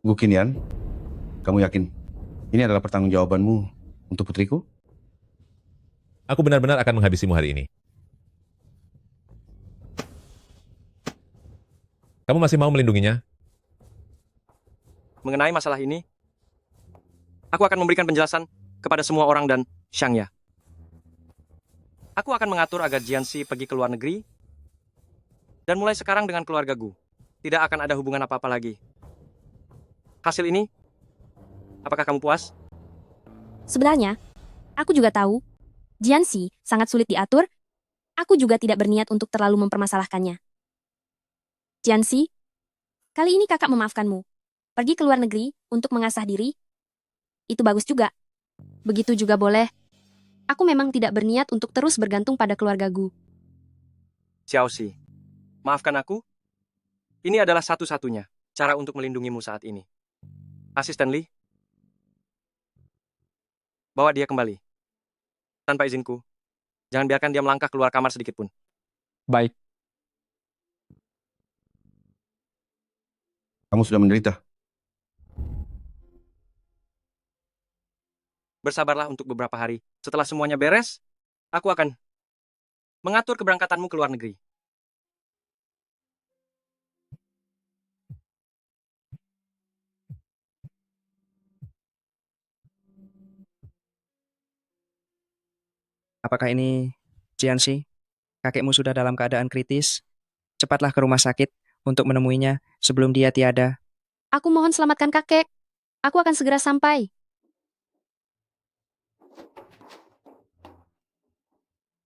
Gu Qinian, kamu yakin ini adalah pertanggungjawabanmu untuk putriku? Aku benar-benar akan menghabisimu hari ini. Kamu masih mau melindunginya? Mengenai masalah ini, aku akan memberikan penjelasan kepada semua orang dan Shangya. Aku akan mengatur agar Jianxi pergi ke luar negeri, dan mulai sekarang dengan keluarga Gu, tidak akan ada hubungan apa-apa lagi. Hasil ini, apakah kamu puas? Sebenarnya, aku juga tahu, Jianxi sangat sulit diatur, aku juga tidak berniat untuk terlalu mempermasalahkannya. Jianxi, kali ini kakak memaafkanmu. Pergi ke luar negeri untuk mengasah diri, itu bagus juga. Begitu juga boleh. Aku memang tidak berniat untuk terus bergantung pada keluarga Gu. Xiaoxi, maafkan aku. Ini adalah satu-satunya cara untuk melindungimu saat ini. Asisten Li, bawa dia kembali. Tanpa izinku, jangan biarkan dia melangkah keluar kamar sedikit pun. Baik. Kamu sudah menderita. Bersabarlah untuk beberapa hari. Setelah semuanya beres, aku akan mengatur keberangkatanmu ke luar negeri. Apakah ini Jianxi? Kakekmu sudah dalam keadaan kritis. Cepatlah ke rumah sakit untuk menemuinya sebelum dia tiada. Aku mohon selamatkan kakek. Aku akan segera sampai.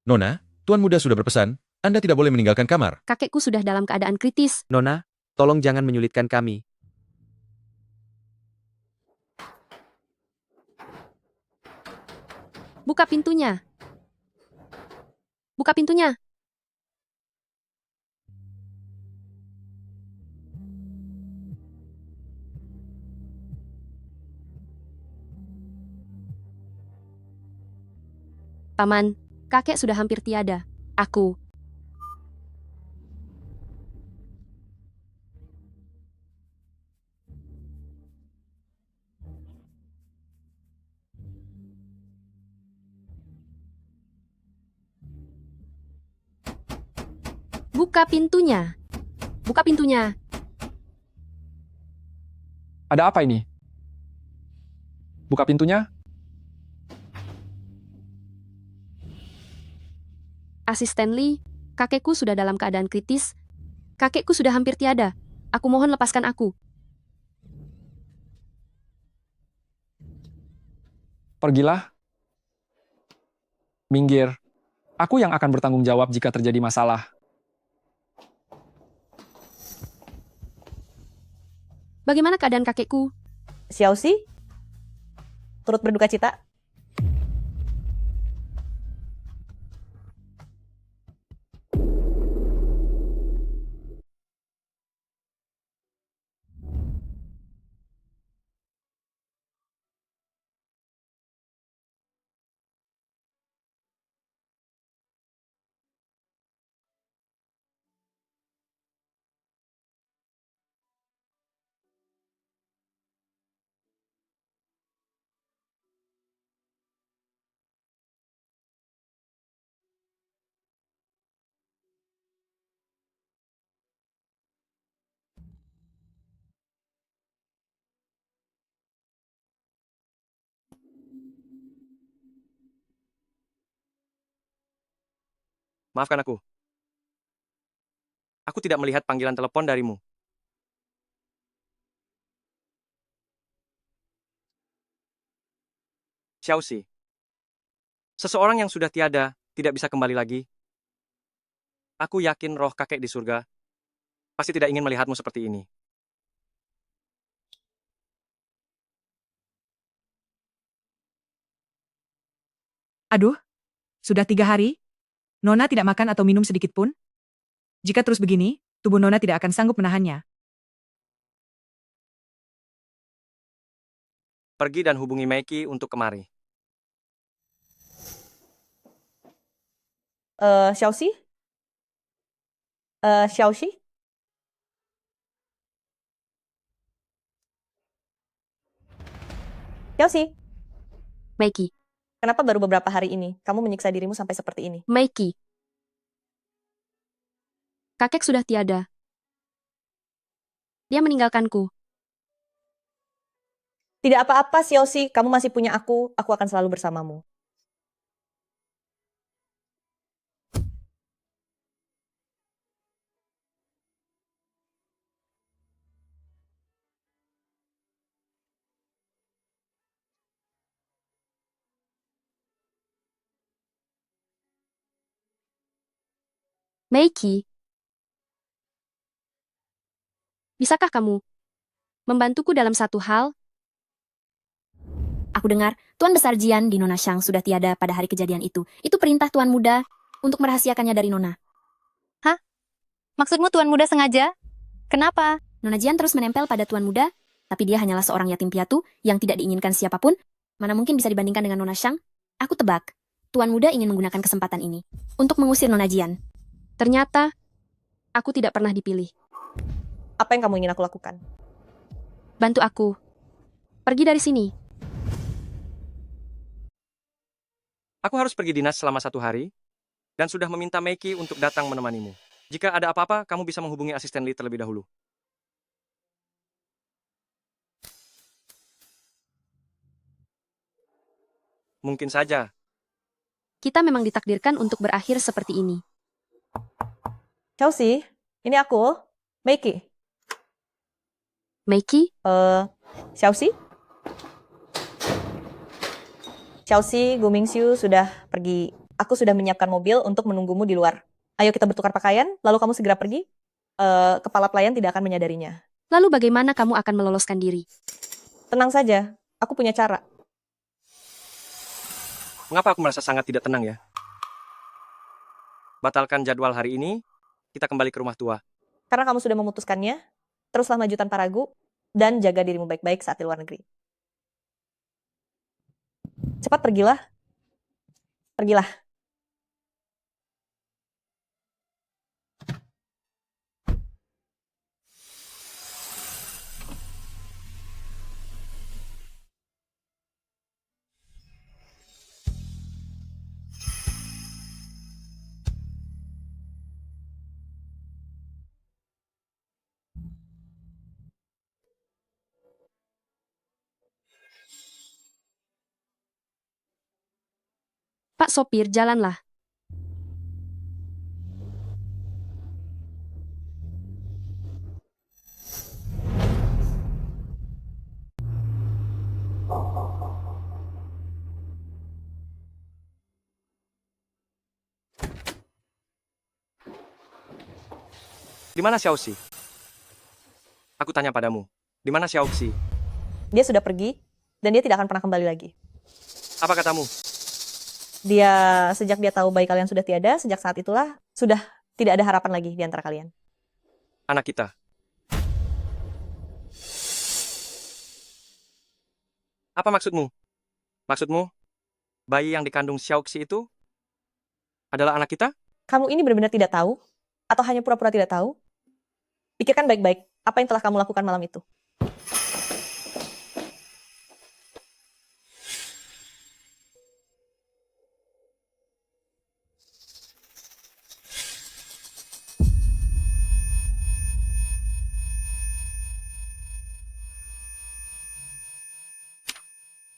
Nona, Tuan Muda sudah berpesan, Anda tidak boleh meninggalkan kamar. Kakekku sudah dalam keadaan kritis. Nona, tolong jangan menyulitkan kami. Buka pintunya. Buka pintunya. Paman, kakek sudah hampir tiada. Aku. Buka pintunya. Buka pintunya. Ada apa ini? Buka pintunya. Asisten Lee, kakekku sudah dalam keadaan kritis. Kakekku sudah hampir tiada. Aku mohon lepaskan aku. Pergilah. Minggir. Aku yang akan bertanggung jawab jika terjadi masalah. Bagaimana keadaan kakekku? Xiaoxi, turut berduka cita. Maafkan aku. Aku tidak melihat panggilan telepon darimu. Xiaoxi, seseorang yang sudah tiada tidak bisa kembali lagi. Aku yakin roh kakek di surga pasti tidak ingin melihatmu seperti ini. Aduh, sudah 3 hari? Nona tidak makan atau minum sedikit pun? Jika terus begini, tubuh Nona tidak akan sanggup menahannya. Pergi dan hubungi Meiki untuk kemari. Xiaoxi? Xiaoxi? Xiaoxi? Meiki. Kenapa baru beberapa hari ini kamu menyiksa dirimu sampai seperti ini? Meiki. Kakek sudah tiada. Dia meninggalkanku. Tidak apa-apa, Xiaoxi. Kamu masih punya aku akan selalu bersamamu. Meiki. Bisakah kamu membantuku dalam satu hal? Aku dengar, Tuan Besar Jian di Nona Shang sudah tiada pada hari kejadian itu. Itu perintah Tuan Muda untuk merahasiakannya dari Nona. Hah? Maksudmu Tuan Muda sengaja? Kenapa? Nona Jian terus menempel pada Tuan Muda, tapi dia hanyalah seorang yatim piatu yang tidak diinginkan siapapun. Mana mungkin bisa dibandingkan dengan Nona Shang? Aku tebak, Tuan Muda ingin menggunakan kesempatan ini untuk mengusir Nona Jian. Ternyata, aku tidak pernah dipilih. Apa yang kamu ingin aku lakukan? Bantu aku. Pergi dari sini. Aku harus pergi dinas selama 1 hari, dan sudah meminta Meiki untuk datang menemanimu. Jika ada apa-apa, kamu bisa menghubungi asisten Lee terlebih dahulu. Mungkin saja. Kita memang ditakdirkan untuk berakhir seperti ini. Xiaoxi, ini aku, Meiki. Meiki? Xiaoxi? Xiaoxi, Gu Mingxiu sudah pergi. Aku sudah menyiapkan mobil untuk menunggumu di luar. Ayo kita bertukar pakaian, lalu kamu segera pergi. Kepala pelayan tidak akan menyadarinya. Lalu bagaimana kamu akan meloloskan diri? Tenang saja, aku punya cara. Mengapa aku merasa sangat tidak tenang ya? Batalkan jadwal hari ini, kita kembali ke rumah tua. Karena kamu sudah memutuskannya, teruslah maju tanpa ragu, dan jaga dirimu baik-baik saat di luar negeri. Cepat pergilah. Pergilah. Pak sopir, jalanlah. Di mana Xiaoxi? Aku tanya padamu, di mana Xiaoxi? Dia sudah pergi, dan dia tidak akan pernah kembali lagi. Apa katamu? Sejak dia tahu bayi kalian sudah tiada, sejak saat itulah, sudah tidak ada harapan lagi di antara kalian. Anak kita. Apa maksudmu? Maksudmu, bayi yang dikandung Xiaoxi itu adalah anak kita? Kamu ini benar-benar tidak tahu? Atau hanya pura-pura tidak tahu? Pikirkan baik-baik, apa yang telah kamu lakukan malam itu.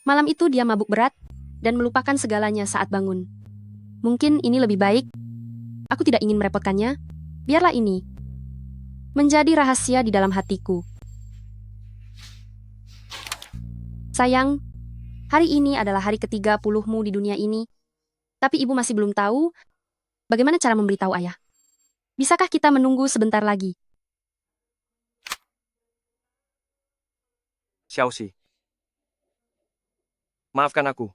Malam itu dia mabuk berat dan melupakan segalanya saat bangun. Mungkin ini lebih baik. Aku tidak ingin merepotkannya. Biarlah ini menjadi rahasia di dalam hatiku. Sayang, hari ini adalah hari ke-30mu di dunia ini. Tapi ibu masih belum tahu bagaimana cara memberitahu ayah. Bisakah kita menunggu sebentar lagi? Xiaoxi. Maafkan aku.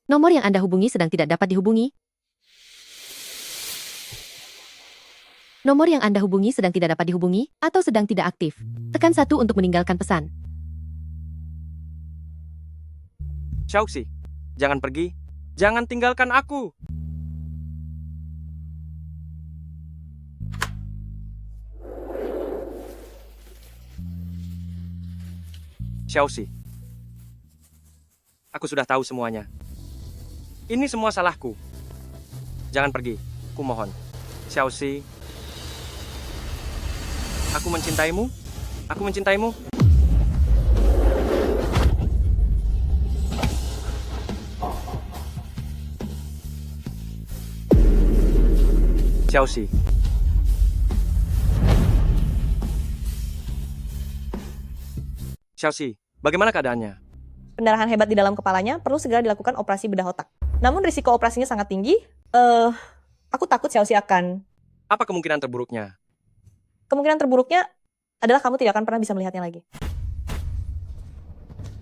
Nomor yang Anda hubungi sedang tidak dapat dihubungi. Nomor yang Anda hubungi sedang tidak dapat dihubungi atau sedang tidak aktif. Tekan 1 untuk meninggalkan pesan. Xiaoxi, jangan pergi. Jangan tinggalkan aku. Xiaoxi, aku sudah tahu semuanya. Ini semua salahku. Jangan pergi, ku mohon. Xiaoxi, aku mencintaimu. Aku mencintaimu. Xiaoxi. Xiaoxi, bagaimana keadaannya? Pendarahan hebat di dalam kepalanya, perlu segera dilakukan operasi bedah otak. Namun risiko operasinya sangat tinggi. Aku takut Xiaoxi akan... Apa kemungkinan terburuknya? Kemungkinan terburuknya adalah kamu tidak akan pernah bisa melihatnya lagi.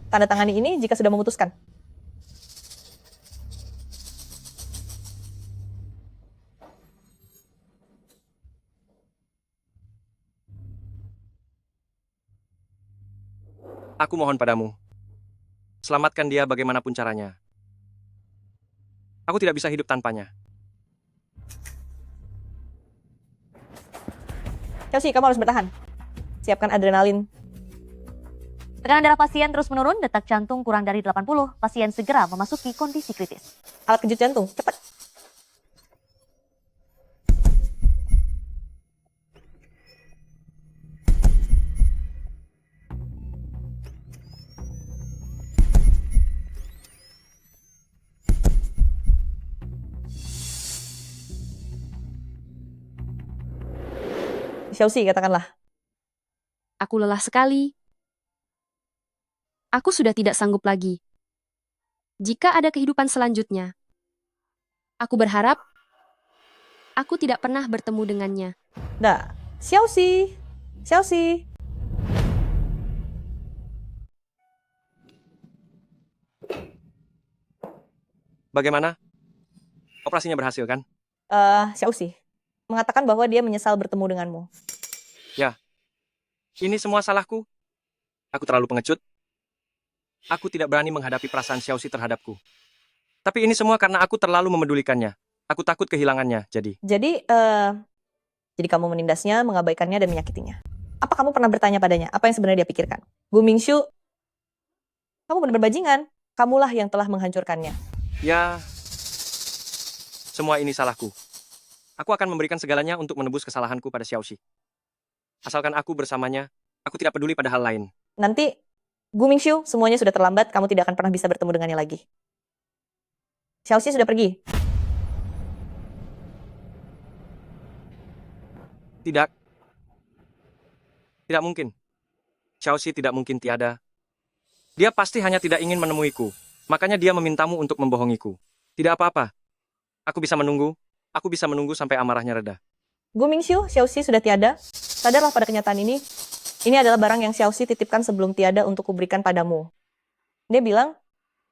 Tanda tangani ini jika sudah memutuskan. Aku mohon padamu. Selamatkan dia bagaimanapun caranya. Aku tidak bisa hidup tanpanya. Xiaoxi, kamu harus bertahan. Siapkan adrenalin. Tekanan darah pasien terus menurun, detak jantung kurang dari 80. Pasien segera memasuki kondisi kritis. Alat kejut jantung, cepat. Xiaoxi, katakanlah. Aku lelah sekali. Aku sudah tidak sanggup lagi. Jika ada kehidupan selanjutnya, aku berharap aku tidak pernah bertemu dengannya. Nah, Xiaoxi. Xiaoxi. Bagaimana? Operasinya berhasil kan? Xiaoxi mengatakan bahwa dia menyesal bertemu denganmu. Ya, ini semua salahku. Aku terlalu pengecut. Aku tidak berani menghadapi perasaan Xiaoxi terhadapku. Tapi ini semua karena aku terlalu memedulikannya. Aku takut kehilangannya, jadi. Jadi kamu menindasnya, mengabaikannya, dan menyakitinya. Apa kamu pernah bertanya padanya? Apa yang sebenarnya dia pikirkan? Gu Mingxiu, kamu benar-benar bajingan. Kamulah yang telah menghancurkannya. Ya, semua ini salahku. Aku akan memberikan segalanya untuk menebus kesalahanku pada Xiaoxi. Asalkan aku bersamanya, aku tidak peduli pada hal lain. Nanti, Gu Mingxiu, semuanya sudah terlambat. Kamu tidak akan pernah bisa bertemu dengannya lagi. Xiaoxi sudah pergi. Tidak. Tidak mungkin. Xiaoxi tidak mungkin tiada. Dia pasti hanya tidak ingin menemuiku. Makanya dia memintamu untuk membohongiku. Tidak apa-apa. Aku bisa menunggu. Aku bisa menunggu sampai amarahnya reda. Gu Mingxiu, Xiaoxi sudah tiada. Sadarlah pada kenyataan ini. Ini adalah barang yang Xiaoxi titipkan sebelum tiada untuk kuberikan padamu. Dia bilang,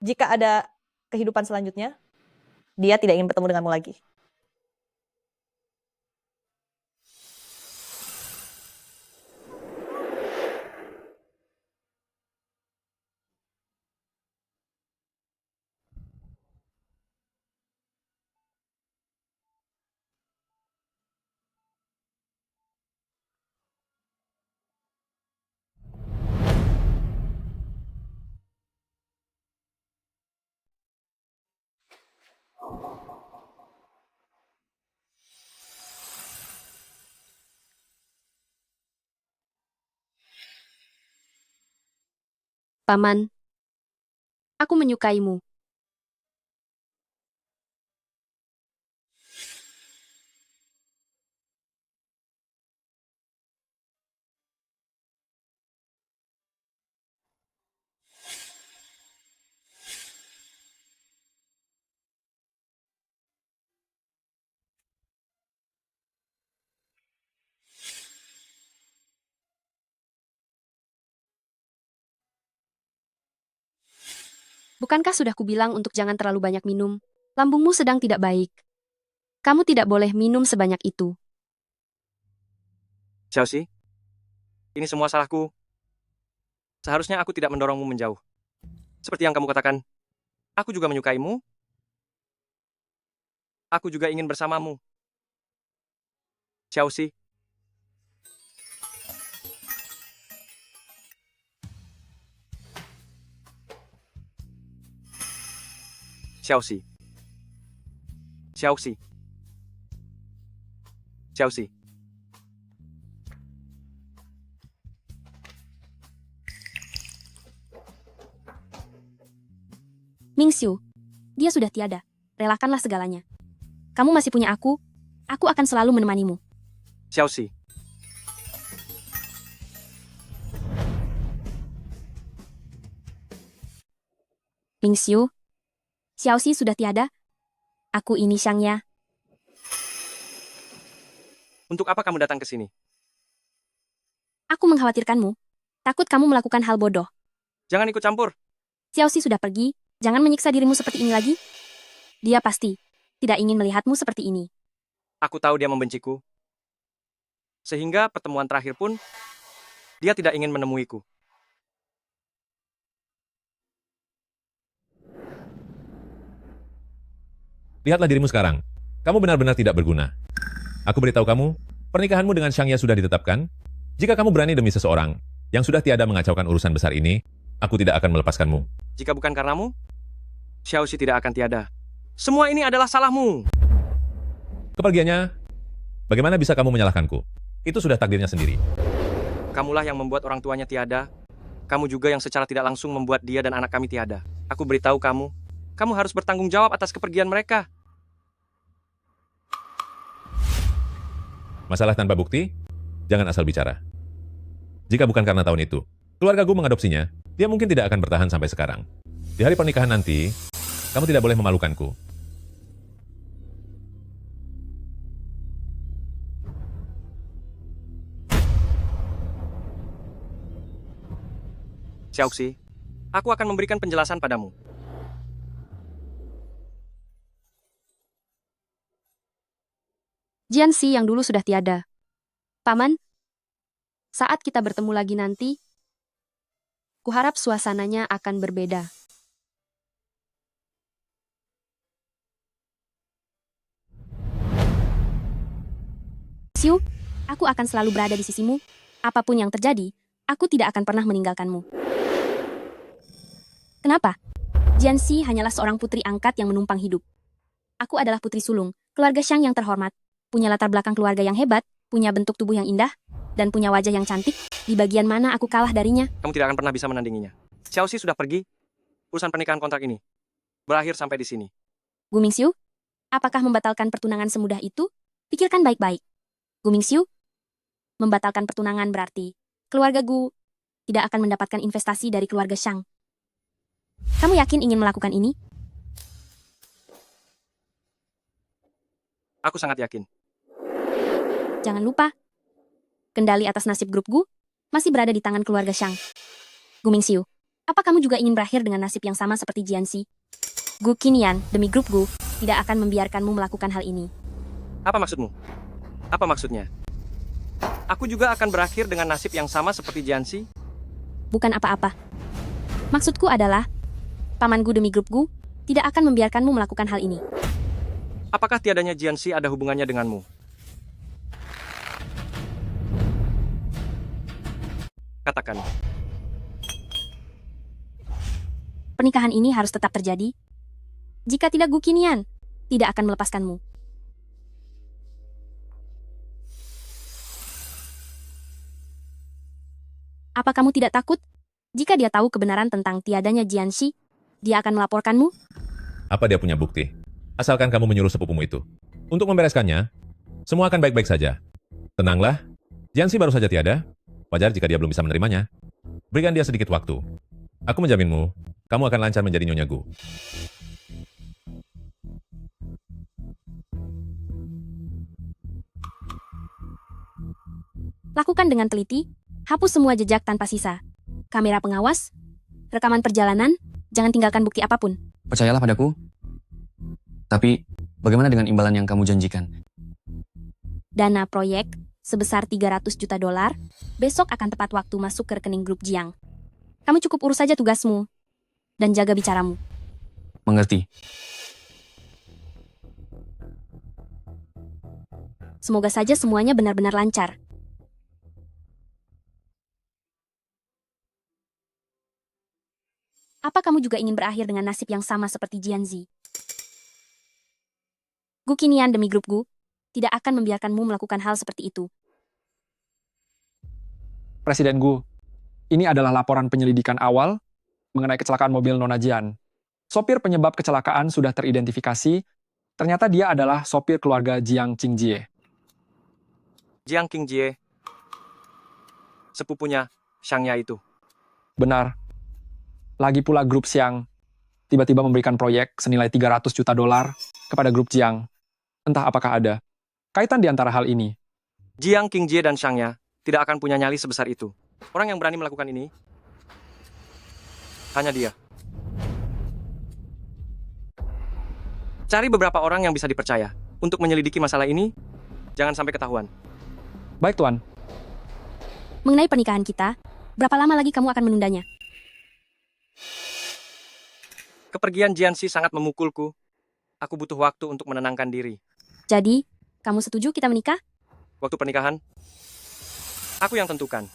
jika ada kehidupan selanjutnya, dia tidak ingin bertemu denganmu lagi. Paman, aku menyukaimu. Bukankah sudah kubilang untuk jangan terlalu banyak minum? Lambungmu sedang tidak baik. Kamu tidak boleh minum sebanyak itu. Xiaoxi, ini semua salahku. Seharusnya aku tidak mendorongmu menjauh. Seperti yang kamu katakan, aku juga menyukaimu. Aku juga ingin bersamamu. Xiaoxi. Xiaoxi. Xiaoxi. Xiaoxi. Mingxiu, dia sudah tiada. Relakanlah segalanya. Kamu masih punya aku akan selalu menemanimu. Xiaoxi. Mingxiu, Xiaoxi sudah tiada. Aku ini Xiangya. Untuk apa kamu datang ke sini? Aku mengkhawatirkanmu. Takut kamu melakukan hal bodoh. Jangan ikut campur. Xiaoxi sudah pergi. Jangan menyiksa dirimu seperti ini lagi. Dia pasti tidak ingin melihatmu seperti ini. Aku tahu dia membenciku. Sehingga pertemuan terakhir pun, dia tidak ingin menemuiku. Lihatlah dirimu sekarang. Kamu benar-benar tidak berguna. Aku beritahu kamu, pernikahanmu dengan Xiangya sudah ditetapkan. Jika kamu berani demi seseorang yang sudah tiada mengacaukan urusan besar ini, aku tidak akan melepaskanmu. Jika bukan karenamu, Xiaoxi tidak akan tiada. Semua ini adalah salahmu. Kepergiannya, bagaimana bisa kamu menyalahkanku? Itu sudah takdirnya sendiri. Kamulah yang membuat orang tuanya tiada. Kamu juga yang secara tidak langsung membuat dia dan anak kami tiada. Aku beritahu kamu, kamu harus bertanggung jawab atas kepergian mereka. Masalah tanpa bukti, jangan asal bicara. Jika bukan karena tahun itu, keluarga Gu mengadopsinya, dia mungkin tidak akan bertahan sampai sekarang. Di hari pernikahan nanti, kamu tidak boleh memalukanku. Xiaoxi, aku akan memberikan penjelasan padamu. Jianxi yang dulu sudah tiada. Paman, saat kita bertemu lagi nanti, kuharap suasananya akan berbeda. Xiu, aku akan selalu berada di sisimu. Apapun yang terjadi, aku tidak akan pernah meninggalkanmu. Kenapa? Jianxi hanyalah seorang putri angkat yang menumpang hidup. Aku adalah putri sulung, keluarga Shang yang terhormat, punya latar belakang keluarga yang hebat, punya bentuk tubuh yang indah, dan punya wajah yang cantik. Di bagian mana aku kalah darinya? Kamu tidak akan pernah bisa menandinginya. Xiaoxi sudah pergi. Urusan pernikahan kontrak ini berakhir sampai di sini. Gu Mingxiu, apakah membatalkan pertunangan semudah itu? Pikirkan baik-baik. Gu Mingxiu, membatalkan pertunangan berarti keluarga Gu tidak akan mendapatkan investasi dari keluarga Shang. Kamu yakin ingin melakukan ini? Aku sangat yakin. Jangan lupa, kendali atas nasib grup Gu masih berada di tangan keluarga Shang. Gu Mingxiu, apa kamu juga ingin berakhir dengan nasib yang sama seperti Jianxi? Gu Qinian, demi grup Gu, tidak akan membiarkanmu melakukan hal ini. Apa maksudmu? Apa maksudnya? Aku juga akan berakhir dengan nasib yang sama seperti Jianxi? Bukan apa-apa. Maksudku adalah, paman Gu demi grup Gu tidak akan membiarkanmu melakukan hal ini. Apakah tiadanya Jianxi ada hubungannya denganmu? Katakan. Pernikahan ini harus tetap terjadi. Jika tidak, Gu Qinian tidak akan melepaskanmu. Apa kamu tidak takut? Jika dia tahu kebenaran tentang tiadanya Jianxi, dia akan melaporkanmu? Apa dia punya bukti? Asalkan kamu menyuruh sepupumu itu. Untuk membereskannya, semua akan baik-baik saja. Tenanglah, Jianxi baru saja tiada. Wajar jika dia belum bisa menerimanya. Berikan dia sedikit waktu. Aku menjaminmu, kamu akan lancar menjadi Nyonya Gu. Lakukan dengan teliti, hapus semua jejak tanpa sisa. Kamera pengawas, rekaman perjalanan, jangan tinggalkan bukti apapun. Percayalah padaku. Tapi, bagaimana dengan imbalan yang kamu janjikan? Dana proyek sebesar 300 juta dolar, besok akan tepat waktu masuk ke rekening grup Jiang. Kamu cukup urus saja tugasmu, dan jaga bicaramu. Mengerti. Semoga saja semuanya benar-benar lancar. Apa kamu juga ingin berakhir dengan nasib yang sama seperti Jianxi? Gu Qinian demi grup Gu tidak akan membiarkanmu melakukan hal seperti itu. Presiden Gu, ini adalah laporan penyelidikan awal mengenai kecelakaan mobil Nona Jian. Sopir penyebab kecelakaan sudah teridentifikasi. Ternyata dia adalah sopir keluarga Jiang Qingjie. Jiang Qingjie, sepupunya Shangya itu. Benar. Lagi pula grup Xiang tiba-tiba memberikan proyek senilai 300 juta dolar kepada grup Jiang. Entah apakah ada kaitan di antara hal ini. Jiang Qingjie dan Shangya tidak akan punya nyali sebesar itu. Orang yang berani melakukan ini hanya dia. Cari beberapa orang yang bisa dipercaya untuk menyelidiki masalah ini. Jangan sampai ketahuan. Baik, Tuan. Mengenai pernikahan kita, berapa lama lagi kamu akan menundanya? Kepergian Jianxi sangat memukulku. Aku butuh waktu untuk menenangkan diri. Jadi, kamu setuju kita menikah? Waktu pernikahan, aku yang tentukan.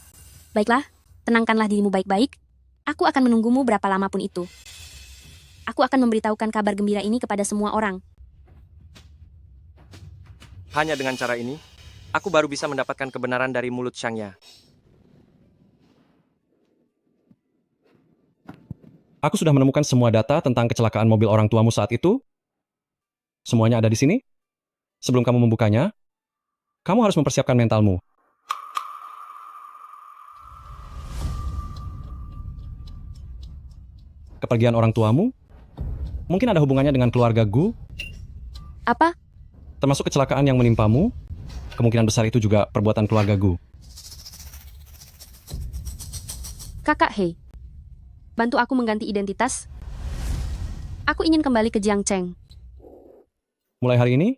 Baiklah, tenangkanlah dirimu baik-baik. Aku akan menunggumu berapa lama pun itu. Aku akan memberitahukan kabar gembira ini kepada semua orang. Hanya dengan cara ini, aku baru bisa mendapatkan kebenaran dari mulut Shangya. Aku sudah menemukan semua data tentang kecelakaan mobil orang tuamu saat itu. Semuanya ada di sini. Sebelum kamu membukanya, kamu harus mempersiapkan mentalmu. Kepergian orang tuamu mungkin ada hubungannya dengan keluarga Gu. Apa? Termasuk kecelakaan yang menimpamu. Kemungkinan besar itu juga perbuatan keluarga Gu. Kakak Hei, bantu aku mengganti identitas. Aku ingin kembali ke Jiangcheng. Mulai hari ini,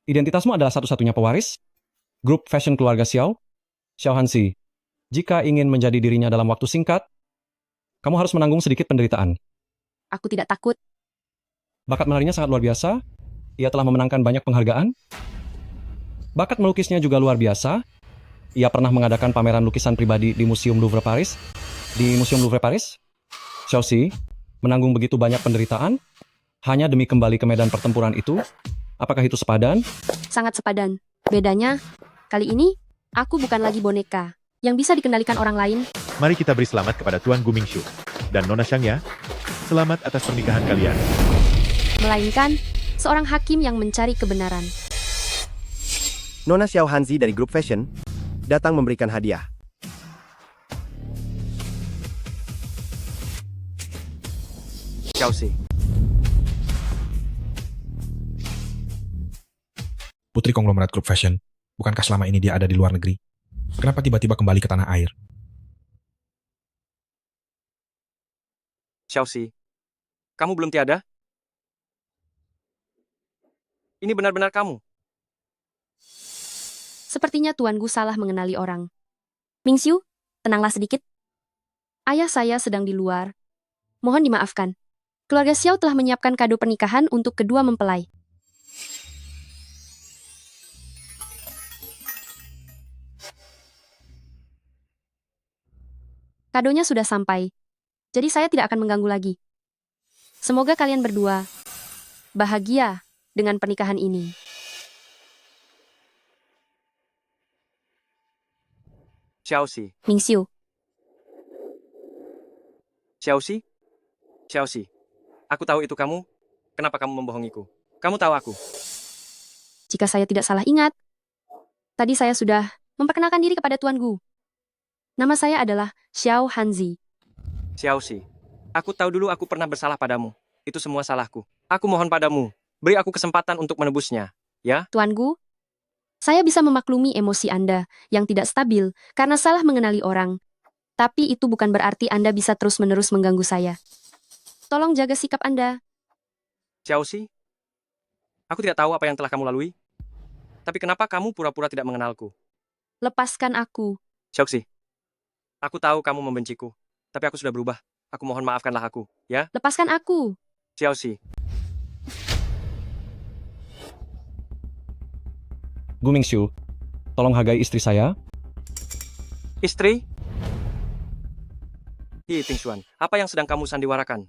Identitasmu adalah satu-satunya pewaris grup fashion keluarga Xiao, Xiao Hanzi. Jika ingin menjadi dirinya dalam waktu singkat, kamu harus menanggung sedikit penderitaan. Aku tidak takut. Bakat menarinya sangat luar biasa. Ia telah memenangkan banyak penghargaan. Bakat melukisnya juga luar biasa. Ia pernah mengadakan pameran lukisan pribadi di Museum Louvre Paris. Di Museum Louvre Paris, Xiao Xi menanggung begitu banyak penderitaan hanya demi kembali ke medan pertempuran itu. Apakah itu sepadan? Sangat sepadan. Bedanya, kali ini, aku bukan lagi boneka yang bisa dikendalikan orang lain. Mari kita beri selamat kepada Tuan Gu Mingxiu dan Nona Xiangya. Selamat atas pernikahan kalian. Melainkan, seorang hakim yang mencari kebenaran. Nona Xiao Hanzi dari grup fashion datang memberikan hadiah. Xiao Xi. Putri konglomerat grup fashion, bukankah selama ini dia ada di luar negeri? Kenapa tiba-tiba kembali ke tanah air? Xiao Xi, kamu belum tiada? Ini benar-benar kamu. Sepertinya Tuan Gu salah mengenali orang. Mingxiu, tenanglah sedikit. Ayah saya sedang di luar. Mohon dimaafkan. Keluarga Xiao telah menyiapkan kado pernikahan untuk kedua mempelai. Kadonya sudah sampai, jadi saya tidak akan mengganggu lagi. Semoga kalian berdua bahagia dengan pernikahan ini. Xiao Xi. Mingxiu, Xiao Xi? Xiao Xi. Aku tahu itu kamu. Kenapa kamu membohongiku? Kamu tahu aku. jika saya tidak salah ingat, tadi saya sudah memperkenalkan diri kepada Tuan Gu. Nama saya adalah Xiao Hanzi. Xiao Xi. Aku tahu dulu aku pernah bersalah padamu. Itu semua salahku. Aku mohon padamu, beri aku kesempatan untuk menebusnya. Ya? Tuan Gu, saya bisa memaklumi emosi Anda yang tidak stabil karena salah mengenali orang. Tapi itu bukan berarti Anda bisa terus-menerus mengganggu saya. Tolong jaga sikap Anda. Xiao Xi. Aku tidak tahu apa yang telah kamu lalui. Tapi kenapa kamu pura-pura tidak mengenalku? Lepaskan aku. Xiao Xi. Aku tahu kamu membenciku. Tapi aku sudah berubah. Aku mohon maafkanlah aku. Ya? Lepaskan aku. Xiao Xi. Gu Mingxiu, tolong hargai istri saya. Istri? Hi Tingshuan, apa yang sedang kamu sandiwarakan?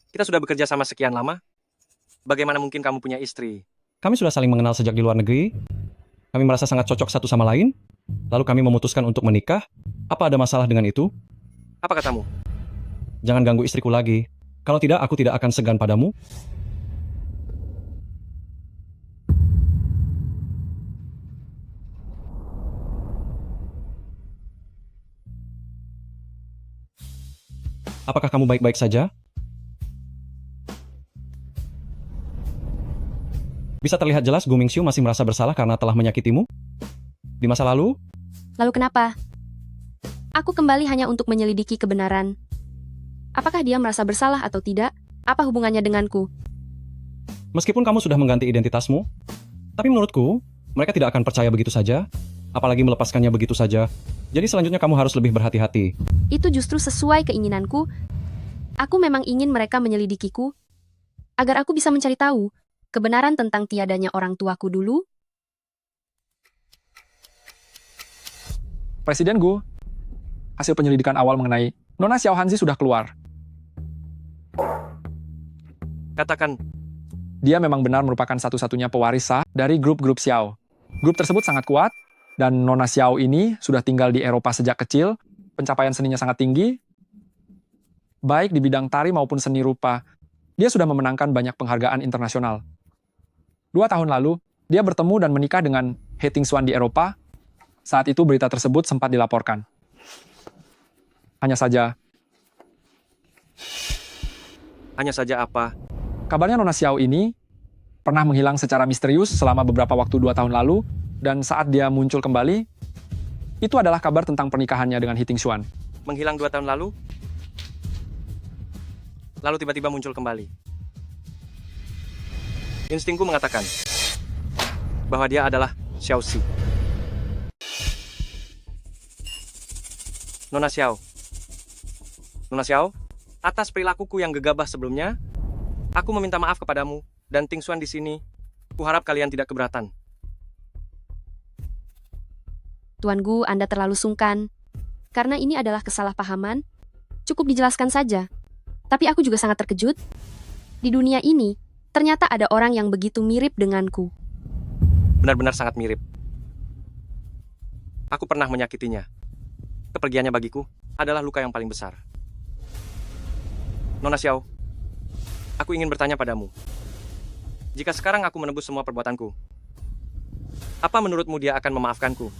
Kita sudah bekerja sama sekian lama. Bagaimana mungkin kamu punya istri? Kami sudah saling mengenal sejak di luar negeri. Kami merasa sangat cocok satu sama lain. Lalu kami memutuskan untuk menikah. Apa ada masalah dengan itu? Apa katamu? Jangan ganggu istriku lagi. Kalau tidak, aku tidak akan segan padamu. Apakah kamu baik-baik saja? Bisa terlihat jelas Gu Mingxiu masih merasa bersalah karena telah menyakitimu di masa lalu. Lalu kenapa? Aku kembali hanya untuk menyelidiki kebenaran. Apakah dia merasa bersalah atau tidak? Apa hubungannya denganku? Meskipun kamu sudah mengganti identitasmu, tapi menurutku, mereka tidak akan percaya begitu saja, apalagi melepaskannya begitu saja. Jadi selanjutnya kamu harus lebih berhati-hati. Itu justru sesuai keinginanku. Aku memang ingin mereka menyelidikiku, agar aku bisa mencari tahu kebenaran tentang tiadanya orang tuaku dulu. Presiden Gu, hasil penyelidikan awal mengenai Nona Xiao Hanzi sudah keluar. Katakan. Dia memang benar merupakan satu-satunya pewaris sah dari grup-grup Xiao. Grup tersebut sangat kuat, dan Nona Xiao ini sudah tinggal di Eropa sejak kecil, pencapaian seninya sangat tinggi, baik di bidang tari maupun seni rupa. Dia sudah memenangkan banyak penghargaan internasional. 2 tahun lalu, dia bertemu dan menikah dengan He Tingshuan di Eropa. Saat itu berita tersebut sempat dilaporkan. Hanya saja apa? Kabarnya Nona Xiao ini pernah menghilang secara misterius selama beberapa waktu 2 tahun lalu, dan saat dia muncul kembali, itu adalah kabar tentang pernikahannya dengan He Tingshuan. Menghilang 2 tahun lalu? Lalu tiba-tiba muncul kembali. Instingku mengatakan, bahwa dia adalah Xiaoxi. Nona Xiao. Nona Xiao, atas perilakuku yang gegabah sebelumnya, aku meminta maaf kepadamu dan Ting Xuan di sini. Kuharap kalian tidak keberatan. Tuan Gu, Anda terlalu sungkan. Karena ini adalah kesalahpahaman, cukup dijelaskan saja. Tapi aku juga sangat terkejut. Di dunia ini, ternyata ada orang yang begitu mirip denganku. Benar-benar sangat mirip. Aku pernah menyakitinya. Kepergiannya bagiku adalah luka yang paling besar. Nona Xiao, aku ingin bertanya padamu. Jika sekarang aku menebus semua perbuatanku, apa menurutmu dia akan memaafkanku?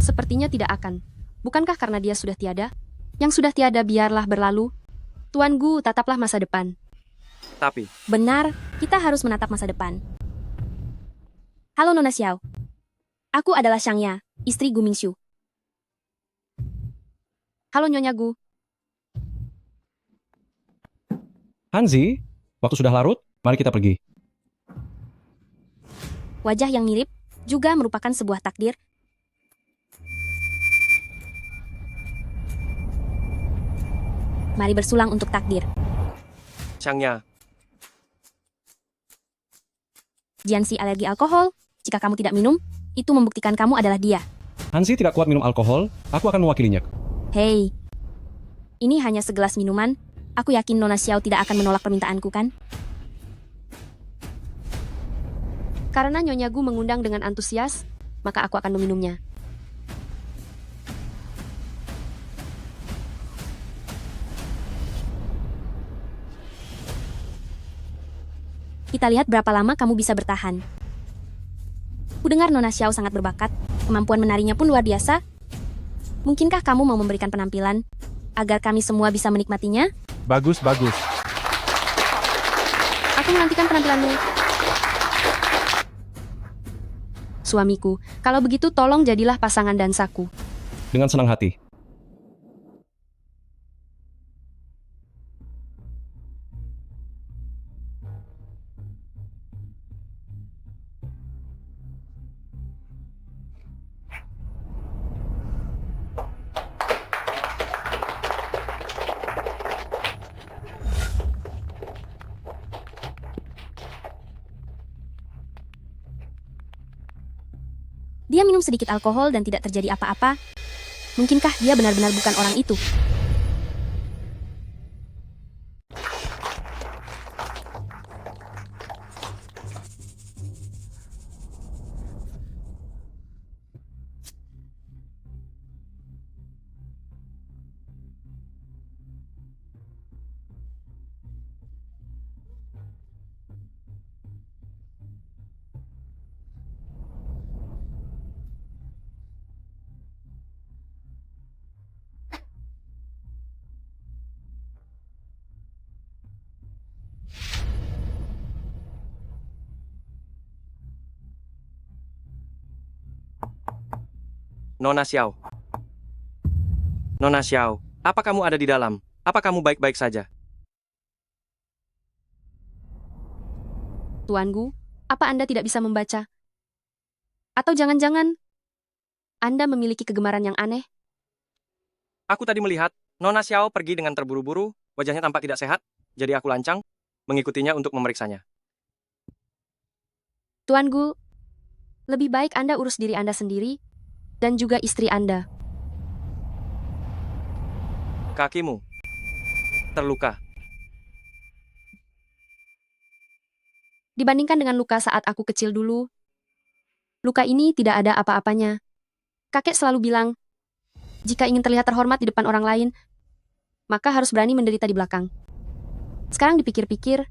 Sepertinya tidak akan. Bukankah karena dia sudah tiada? Yang sudah tiada biarlah berlalu. Tuan Gu, tataplah masa depan. Tapi, Benar, kita harus menatap masa depan. Halo Nona Xiao. Aku adalah Shangya, istri Gu Mingxiu. Halo Nyonya Gu. Hanzi, waktu sudah larut, mari kita pergi. Wajah yang mirip juga merupakan sebuah takdir. Mari bersulang untuk takdir. Shangya, Jianxi alergi alkohol. Jika kamu tidak minum, itu membuktikan kamu adalah dia. Hanzi tidak kuat minum alkohol, aku akan mewakilinya. Hei, ini hanya segelas minuman. Aku yakin Nona Xiao tidak akan menolak permintaanku kan? Karena Nyonya Gu mengundang dengan antusias, maka aku akan meminumnya. Kita lihat berapa lama kamu bisa bertahan. Kudengar Nona Xiao sangat berbakat, kemampuan menarinya pun luar biasa. Mungkinkah kamu mau memberikan penampilan agar kami semua bisa menikmatinya? Bagus, bagus. Aku menantikan penampilanmu. Suamiku, kalau begitu tolong jadilah pasangan dansaku. Dengan senang hati. Dia minum sedikit alkohol dan tidak terjadi apa-apa. Mungkinkah dia benar-benar bukan orang itu? Nona Xiao. Nona Xiao, apa kamu ada di dalam? Apa kamu baik-baik saja? Tuan Gu, apa Anda tidak bisa membaca? Atau jangan-jangan Anda memiliki kegemaran yang aneh? Aku tadi melihat Nona Xiao pergi dengan terburu-buru, wajahnya tampak tidak sehat, jadi aku lancang mengikutinya untuk memeriksanya. Tuan Gu, lebih baik Anda urus diri Anda sendiri dan juga istri Anda. Kakimu terluka. Dibandingkan dengan luka saat aku kecil dulu, luka ini tidak ada apa-apanya. Kakek selalu bilang, jika ingin terlihat terhormat di depan orang lain, maka harus berani menderita di belakang. Sekarang dipikir-pikir,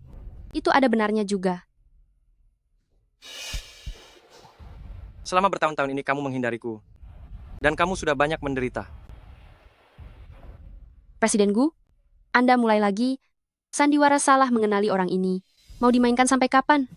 itu ada benarnya juga. Selama bertahun-tahun ini kamu menghindariku, dan kamu sudah banyak menderita. Presiden Gu, Anda mulai lagi. Sandiwara salah mengenali orang ini. Mau dimainkan sampai kapan?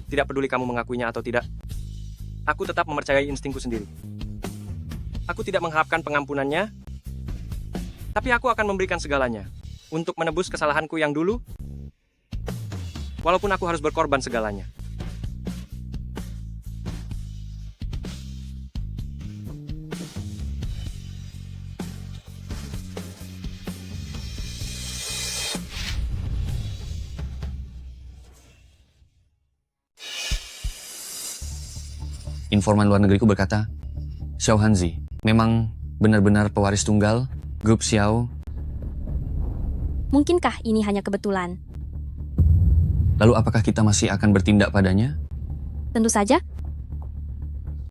Tidak peduli kamu mengakuinya atau tidak, aku tetap mempercayai instingku sendiri. Aku tidak mengharapkan pengampunannya, tapi aku akan memberikan segalanya untuk menebus kesalahanku yang dulu, walaupun aku harus berkorban segalanya. Informan luar negeriku berkata, Xiao Hanzi memang benar-benar pewaris tunggal grup Xiao. Mungkinkah ini hanya kebetulan? Lalu apakah kita masih akan bertindak padanya? Tentu saja.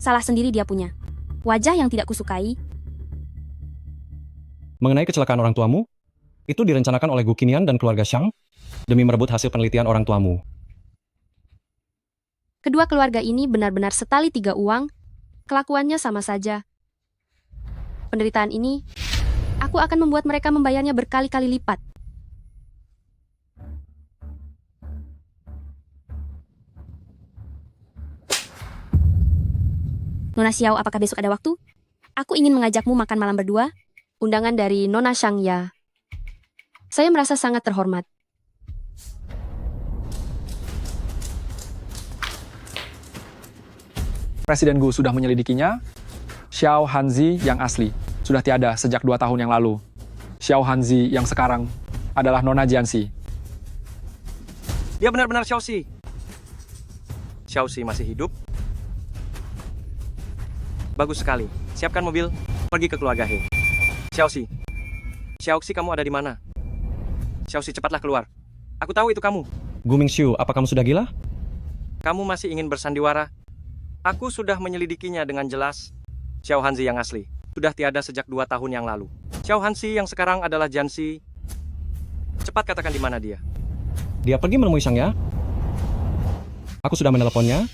Salah sendiri dia punya. Wajah yang tidak kusukai. Mengenai kecelakaan orang tuamu, itu direncanakan oleh Gu Qinian dan keluarga Shang demi merebut hasil penelitian orang tuamu. Kedua keluarga ini benar-benar setali tiga uang, kelakuannya sama saja. Penderitaan ini, aku akan membuat mereka membayarnya berkali-kali lipat. Nona Xiao, apakah besok ada waktu? Aku ingin mengajakmu makan malam berdua. Undangan dari Nona Shang ya. Saya merasa sangat terhormat. Presiden Gu sudah menyelidikinya. Xiao Hanzi yang asli sudah tiada sejak 2 tahun yang lalu. Xiao Hanzi yang sekarang adalah Nona Jianxi. Dia benar-benar Xiaoxi. Xiaoxi masih hidup? Bagus sekali. Siapkan mobil, pergi ke keluarga He. Xiaoxi. Xiaoxi, kamu ada di mana? Xiaoxi, cepatlah keluar. Aku tahu itu kamu. Gu Mingxiu, apa kamu sudah gila? Kamu masih ingin bersandiwara? Aku sudah menyelidikinya dengan jelas. Xiao Hanzi yang asli sudah tiada sejak 2 tahun yang lalu. Xiao Hanzi yang sekarang adalah Jianxi. Cepat katakan di mana dia. Dia pergi menemui Shang Ya. Aku sudah meneleponnya,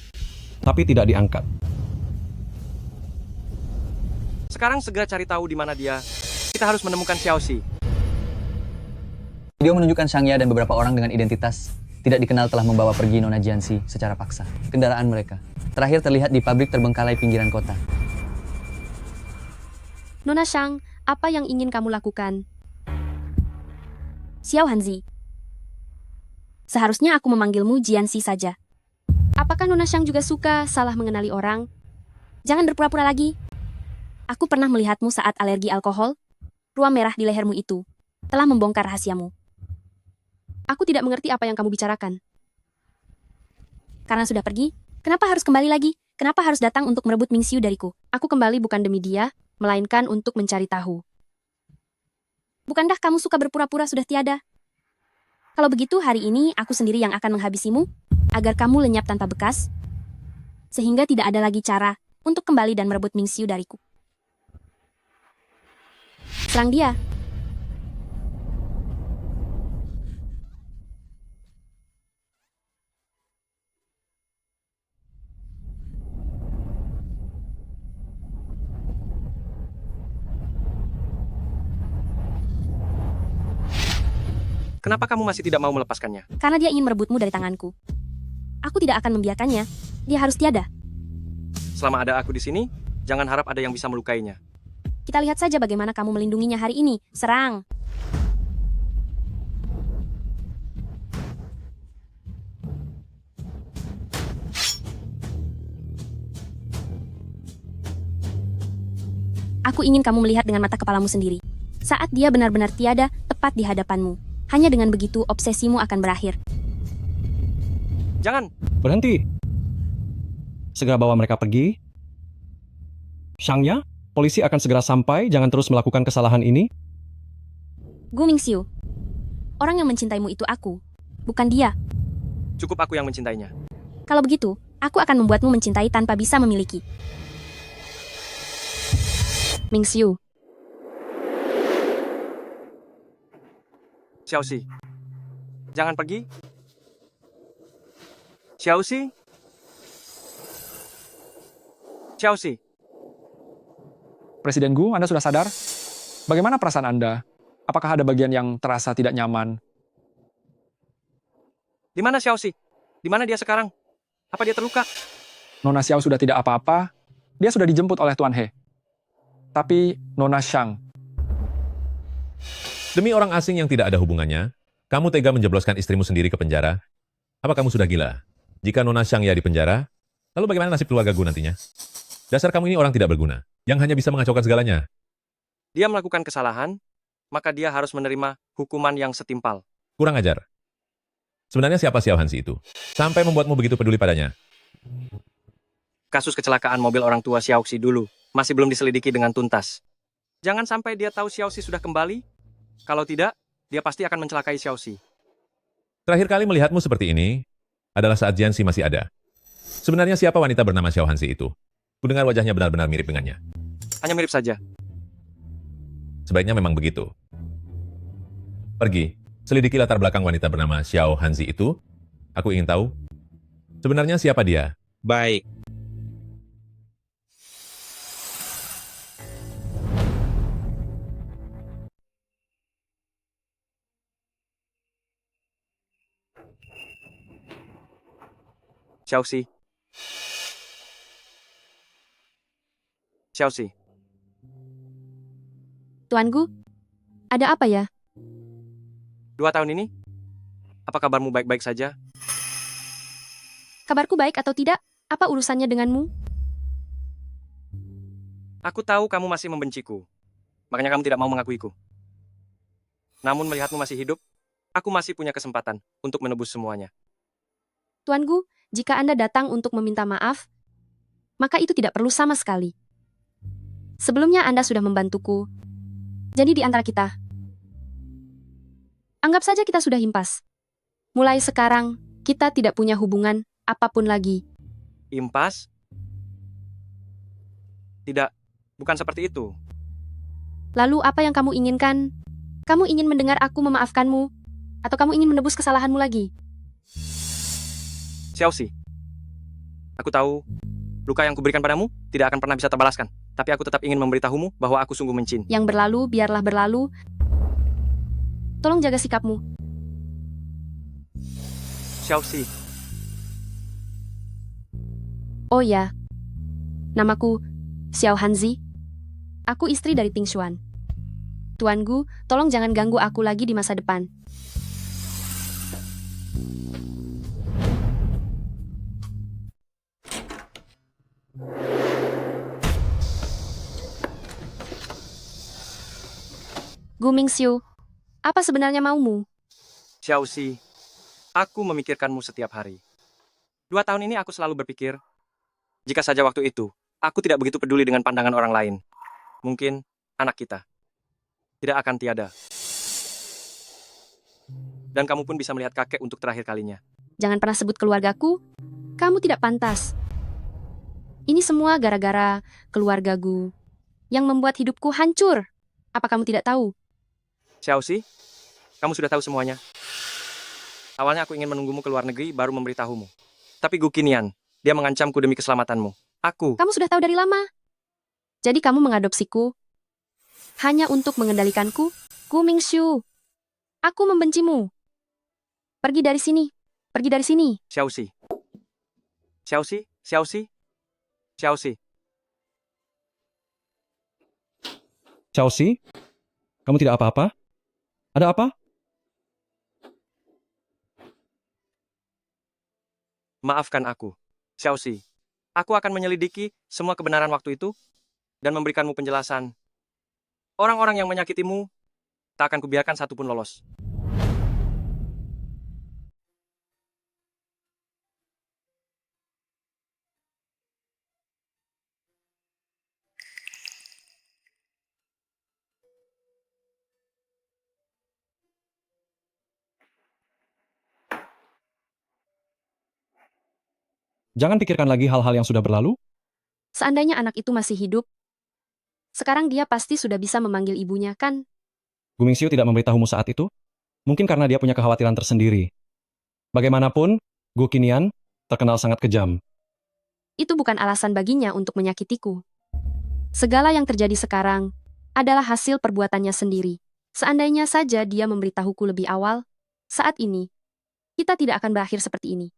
tapi tidak diangkat. Sekarang segera cari tahu di mana dia. Kita harus menemukan Xiaoxi. Video menunjukkan Shang Ya dan beberapa orang dengan identitas tidak dikenal telah membawa pergi Nona Jianxi secara paksa. Kendaraan mereka terakhir terlihat di pabrik terbengkalai pinggiran kota. Nona Shang, apa yang ingin kamu lakukan? Xiao Hanzi. Seharusnya aku memanggilmu Jianxi saja. Apakah Nona Shang juga suka salah mengenali orang? Jangan berpura-pura lagi. Aku pernah melihatmu saat alergi alkohol. Ruam merah di lehermu itu telah membongkar rahasiamu. Aku tidak mengerti apa yang kamu bicarakan. Karena sudah pergi, kenapa harus kembali lagi? Kenapa harus datang untuk merebut Mingxiu dariku? Aku kembali bukan demi dia, melainkan untuk mencari tahu. Bukankah kamu suka berpura-pura sudah tiada? Kalau begitu, hari ini aku sendiri yang akan menghabisimu, agar kamu lenyap tanpa bekas, sehingga tidak ada lagi cara untuk kembali dan merebut Mingxiu dariku. Serang dia. Kenapa kamu masih tidak mau melepaskannya? Karena dia ingin merebutmu dari tanganku. Aku tidak akan membiarkannya. Dia harus tiada. Selama ada aku di sini, jangan harap ada yang bisa melukainya. Kita lihat saja bagaimana kamu melindunginya hari ini. Serang. Aku ingin kamu melihat dengan mata kepalamu sendiri. Saat dia benar-benar tiada, tepat di hadapanmu. Hanya dengan begitu, obsesimu akan berakhir. Jangan. Berhenti. Segera bawa mereka pergi. Shang Ya, polisi akan segera sampai, jangan terus melakukan kesalahan ini. Gu Mingxiu. Orang yang mencintaimu itu aku, bukan dia. Cukup aku yang mencintainya. Kalau begitu, aku akan membuatmu mencintai tanpa bisa memiliki. Mingxiu. Xiaoxi, jangan pergi. Xiaoxi? Xiaoxi. Presiden Gu, Anda sudah sadar? Bagaimana perasaan Anda? Apakah ada bagian yang terasa tidak nyaman? Di mana Xiaoxi? Di mana dia sekarang? Apa dia terluka? Nona Xiao sudah tidak apa-apa. Dia sudah dijemput oleh Tuan He. Tapi Nona Xiang, Demi orang asing yang tidak ada hubungannya, kamu tega menjebloskan istrimu sendiri ke penjara? Apa kamu sudah gila? Jika Nona Xiang ya di penjara, lalu bagaimana nasib keluarga Gu nantinya? Dasar kamu ini orang tidak berguna, yang hanya bisa mengacaukan segalanya. Dia melakukan kesalahan, maka dia harus menerima hukuman yang setimpal. Kurang ajar. Sebenarnya siapa Xiao Hanzi itu? Sampai membuatmu begitu peduli padanya. Kasus kecelakaan mobil orang tua Xiaoxi dulu masih belum diselidiki dengan tuntas. Jangan sampai dia tahu Xiaoxi sudah kembali. Kalau tidak, dia pasti akan mencelakai Xiaoxi. Terakhir kali melihatmu seperti ini adalah saat Jianxi masih ada. Sebenarnya siapa wanita bernama Xiao Hanzi itu? Kudengar wajahnya benar-benar mirip dengannya. Hanya mirip saja. Sebaiknya memang begitu. Pergi, selidiki latar belakang wanita bernama Xiao Hanzi itu. Aku ingin tahu, sebenarnya siapa dia? Baik. Xiaoxi. Xiaoxi. Tuan Gu, ada apa ya? 2 tahun ini, apa kabarmu baik-baik saja? Kabarku baik atau tidak? Apa urusannya denganmu? Aku tahu kamu masih membenciku. Makanya kamu tidak mau mengakuiku. Namun melihatmu masih hidup, aku masih punya kesempatan untuk menebus semuanya. Tuan Gu, jika Anda datang untuk meminta maaf, maka itu tidak perlu sama sekali. Sebelumnya Anda sudah membantuku. Jadi di antara kita, anggap saja kita sudah impas. Mulai sekarang, kita tidak punya hubungan apapun lagi. Impas? Tidak, bukan seperti itu. Lalu apa yang kamu inginkan? Kamu ingin mendengar aku memaafkanmu? Atau kamu ingin menebus kesalahanmu lagi? Xiaoxi, aku tahu luka yang kuberikan padamu tidak akan pernah bisa terbalaskan. Tapi aku tetap ingin memberitahumu bahwa aku sungguh mencintai. Yang berlalu, biarlah berlalu. Tolong jaga sikapmu. Xiaoxi. Oh ya, namaku Xiao Hanzi. Aku istri dari Ting Xuan. Tuan Gu, tolong jangan ganggu aku lagi di masa depan. Gu Mingxiu, apa sebenarnya maumu? Xiaoxi, aku memikirkanmu setiap hari. 2 tahun ini aku selalu berpikir, jika saja waktu itu, aku tidak begitu peduli dengan pandangan orang lain. Mungkin anak kita tidak akan tiada. Dan kamu pun bisa melihat kakek untuk terakhir kalinya. Jangan pernah sebut keluargaku. Kamu tidak pantas. Ini semua gara-gara keluarga Gu yang membuat hidupku hancur. Apa kamu tidak tahu? Xiaoxi, kamu sudah tahu semuanya. Awalnya aku ingin menunggumu ke luar negeri baru memberitahumu. Tapi Gu Qinian, dia mengancamku demi keselamatanmu. Kamu sudah tahu dari lama. Jadi kamu mengadopsiku hanya untuk mengendalikanku? Gu Mingxiu, aku membencimu. Pergi dari sini. Pergi dari sini. Xiaoxi. Xiaoxi, Xiaoxi. Xiaoxi. Xiaoxi, kamu tidak apa-apa? Ada apa? Maafkan aku, Xiaoxi. Aku akan menyelidiki semua kebenaran waktu itu dan memberikanmu penjelasan. Orang-orang yang menyakitimu tak akan kubiarkan satupun lolos. Jangan pikirkan lagi hal-hal yang sudah berlalu. Seandainya anak itu masih hidup, sekarang dia pasti sudah bisa memanggil ibunya, kan? Gu Mingxiu tidak memberitahumu saat itu. Mungkin karena dia punya kekhawatiran tersendiri. Bagaimanapun, Gu Qinian terkenal sangat kejam. Itu bukan alasan baginya untuk menyakitiku. Segala yang terjadi sekarang adalah hasil perbuatannya sendiri. Seandainya saja dia memberitahuku lebih awal, saat ini, kita tidak akan berakhir seperti ini.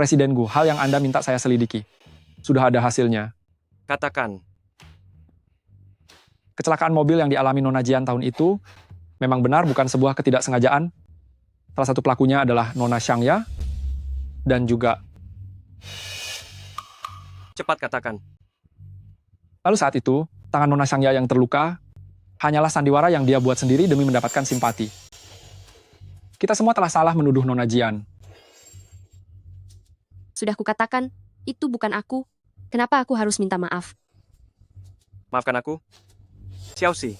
Presiden Gu, hal yang Anda minta saya selidiki. Sudah ada hasilnya. Katakan. Kecelakaan mobil yang dialami Nona Jian tahun itu memang benar bukan sebuah ketidaksengajaan. Salah satu pelakunya adalah Nona Xiangya dan juga... Cepat katakan. Lalu saat itu, tangan Nona Xiangya yang terluka hanyalah sandiwara yang dia buat sendiri demi mendapatkan simpati. Kita semua telah salah menuduh Nona Jian. Sudah kukatakan, itu bukan aku. Kenapa aku harus minta maaf? Maafkan aku. Xiaoxi.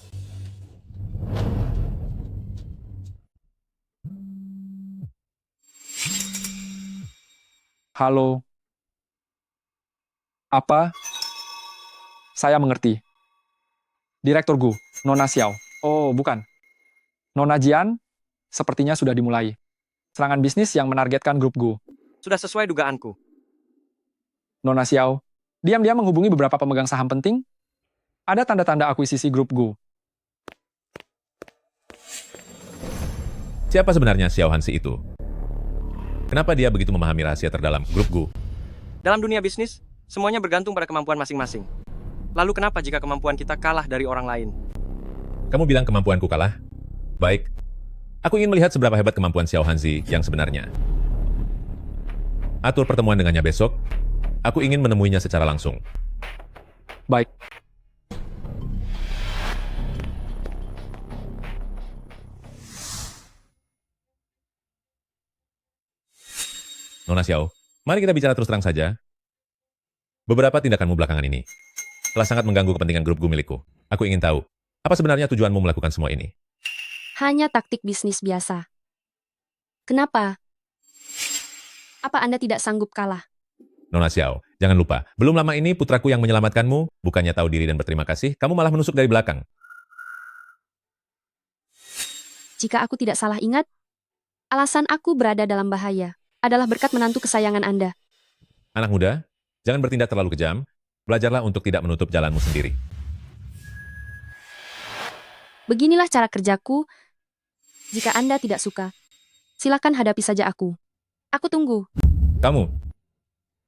Halo. Apa? Saya mengerti. Direktur Gu, Nona Xiao. Oh, bukan. Nona Jian, sepertinya sudah dimulai. Serangan bisnis yang menargetkan grup Gu. Sudah sesuai dugaanku. Nona Xiao, diam-diam menghubungi beberapa pemegang saham penting. Ada tanda-tanda akuisisi grup Gu. Siapa sebenarnya Xiao Hansi itu? Kenapa dia begitu memahami rahasia terdalam grup Gu? Dalam dunia bisnis, semuanya bergantung pada kemampuan masing-masing. Lalu kenapa jika kemampuan kita kalah dari orang lain? Kamu bilang kemampuanku kalah? Baik. Aku ingin melihat seberapa hebat kemampuan Xiao Hanzi yang sebenarnya. Atur pertemuan dengannya besok. Aku ingin menemuinya secara langsung. Baik. Nona Xiao, mari kita bicara terus terang saja. Beberapa tindakanmu belakangan ini telah sangat mengganggu kepentingan grup Gu milikku. Aku ingin tahu, apa sebenarnya tujuanmu melakukan semua ini? Hanya taktik bisnis biasa. Kenapa? Apa Anda tidak sanggup kalah? Nona Xiao, jangan lupa, belum lama ini putraku yang menyelamatkanmu, bukannya tahu diri dan berterima kasih, kamu malah menusuk dari belakang. Jika aku tidak salah ingat, alasan aku berada dalam bahaya adalah berkat menantu kesayangan Anda. Anak muda, jangan bertindak terlalu kejam, belajarlah untuk tidak menutup jalanmu sendiri. Beginilah cara kerjaku. Jika Anda tidak suka, silakan hadapi saja aku. Aku tunggu. Kamu,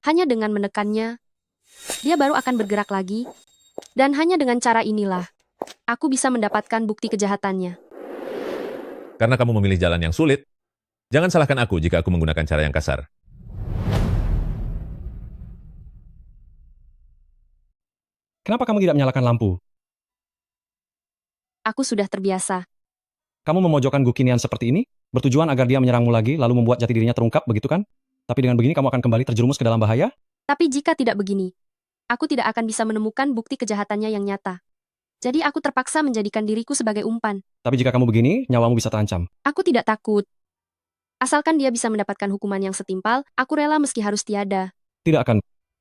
Hanya dengan menekannya, dia baru akan bergerak lagi. Dan hanya dengan cara inilah, aku bisa mendapatkan bukti kejahatannya. karena kamu memilih jalan yang sulit, jangan salahkan aku jika aku menggunakan cara yang kasar. Kenapa kamu tidak menyalakan lampu? Aku sudah terbiasa. Kamu memojokkan Gu Qinian seperti ini, bertujuan agar dia menyerangmu lagi lalu membuat jati dirinya terungkap, begitu kan? Tapi dengan begini kamu akan kembali terjerumus ke dalam bahaya? Tapi jika tidak begini, aku tidak akan bisa menemukan bukti kejahatannya yang nyata. Jadi aku terpaksa menjadikan diriku sebagai umpan. Tapi jika kamu begini, nyawamu bisa terancam. Aku tidak takut. Asalkan dia bisa mendapatkan hukuman yang setimpal, aku rela meski harus tiada.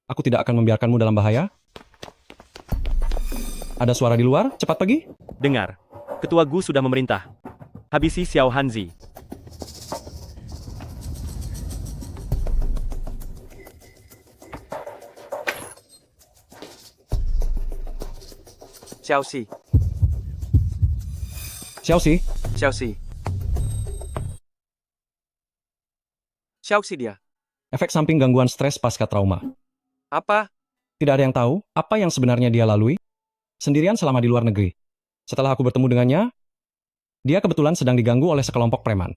Aku tidak akan membiarkanmu dalam bahaya. Ada suara di luar, cepat pergi. Dengar, Ketua Gu sudah memerintah. Habisi Xiao Hanzi. Xiaoxi. Xiaoxi, Xiaoxi. Xiaoxi dia. efek samping gangguan stres pasca trauma. Apa? Tidak ada yang tahu apa yang sebenarnya dia lalui sendirian selama di luar negeri. Setelah aku bertemu dengannya, dia kebetulan sedang diganggu oleh sekelompok preman.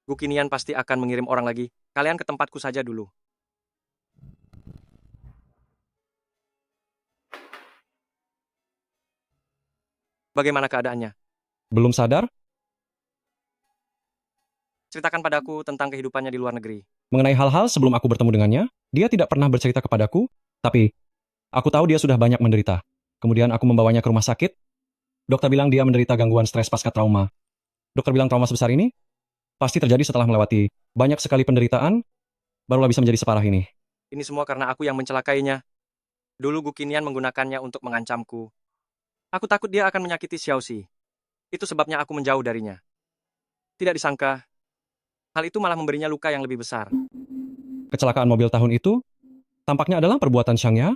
Gu Qinian pasti akan mengirim orang lagi. Kalian ke tempatku saja dulu. Bagaimana keadaannya? Belum sadar? Ceritakan padaku tentang kehidupannya di luar negeri. Mengenai hal-hal sebelum aku bertemu dengannya, dia tidak pernah bercerita kepadaku, tapi aku tahu dia sudah banyak menderita. Kemudian aku membawanya ke rumah sakit. Dokter bilang dia menderita gangguan stres pasca trauma. Dokter bilang trauma sebesar ini pasti terjadi setelah melewati banyak sekali penderitaan, barulah bisa menjadi separah ini. Ini semua karena aku yang mencelakainya. Dulu Gu Qinian menggunakannya untuk mengancamku. Aku takut dia akan menyakiti Xiaoxi. Itu sebabnya aku menjauh darinya. Tidak disangka, hal itu malah memberinya luka yang lebih besar. Kecelakaan mobil tahun itu tampaknya adalah perbuatan Xiangya.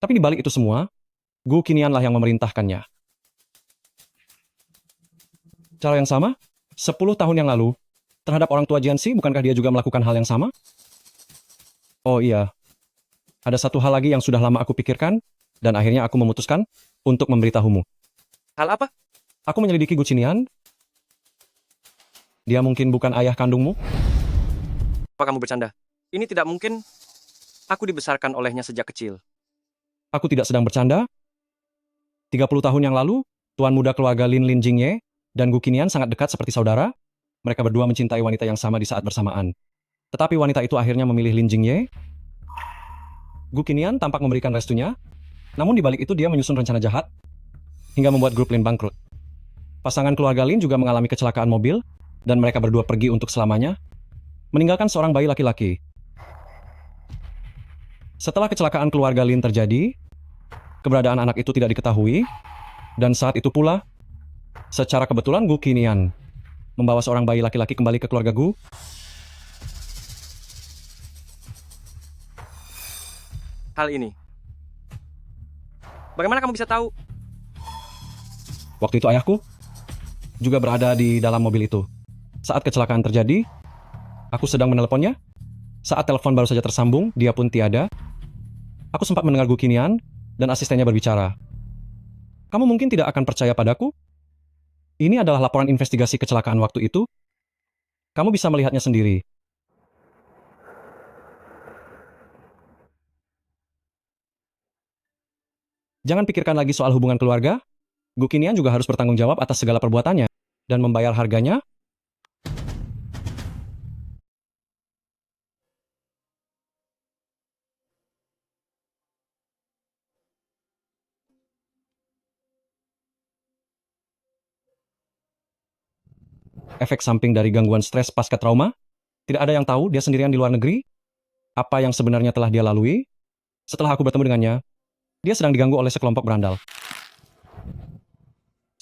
Tapi di balik itu semua, Gu Qinian lah yang memerintahkannya. Cara yang sama, 10 tahun yang lalu, Terhadap orang tua Jianxi, bukankah dia juga melakukan hal yang sama? Oh iya, ada satu hal lagi yang sudah lama aku pikirkan, dan akhirnya aku memutuskan untuk memberitahumu. Hal apa? Aku menyelidiki Gu Qinian. Dia mungkin bukan ayah kandungmu? Apa kamu bercanda? Ini tidak mungkin. Aku dibesarkan olehnya sejak kecil. Aku tidak sedang bercanda. 30 tahun yang lalu, tuan muda keluarga Lin Jingye dan Gu Qinian sangat dekat seperti saudara. Mereka berdua mencintai wanita yang sama di saat bersamaan. Tetapi wanita itu akhirnya memilih Lin Jingye. Gu Qinian tampak memberikan restunya, namun di balik itu dia menyusun rencana jahat hingga membuat grup Lin bangkrut. Pasangan keluarga Lin juga mengalami kecelakaan mobil dan mereka berdua pergi untuk selamanya, meninggalkan seorang bayi laki-laki. Setelah kecelakaan keluarga Lin terjadi, keberadaan anak itu tidak diketahui, dan saat itu pula, secara kebetulan Gu Qinian membawa seorang bayi laki-laki kembali ke keluarga Gu. Hal ini. Bagaimana kamu bisa tahu? Waktu itu ayahku juga berada di dalam mobil itu. Saat kecelakaan terjadi, aku sedang menelponnya. Saat telepon baru saja tersambung, dia pun tiada. Aku sempat mendengar Gu Qinian dan asistennya berbicara. Kamu mungkin tidak akan percaya padaku? Ini adalah laporan investigasi kecelakaan waktu itu. Kamu bisa melihatnya sendiri. Jangan pikirkan lagi soal hubungan keluarga. Gu Qinian juga harus bertanggung jawab atas segala perbuatannya dan membayar harganya. Efek samping dari gangguan stres pasca trauma. Tidak ada yang tahu dia sendirian di luar negeri. Apa yang sebenarnya telah dia lalui. Setelah aku bertemu dengannya, dia sedang diganggu oleh sekelompok berandal.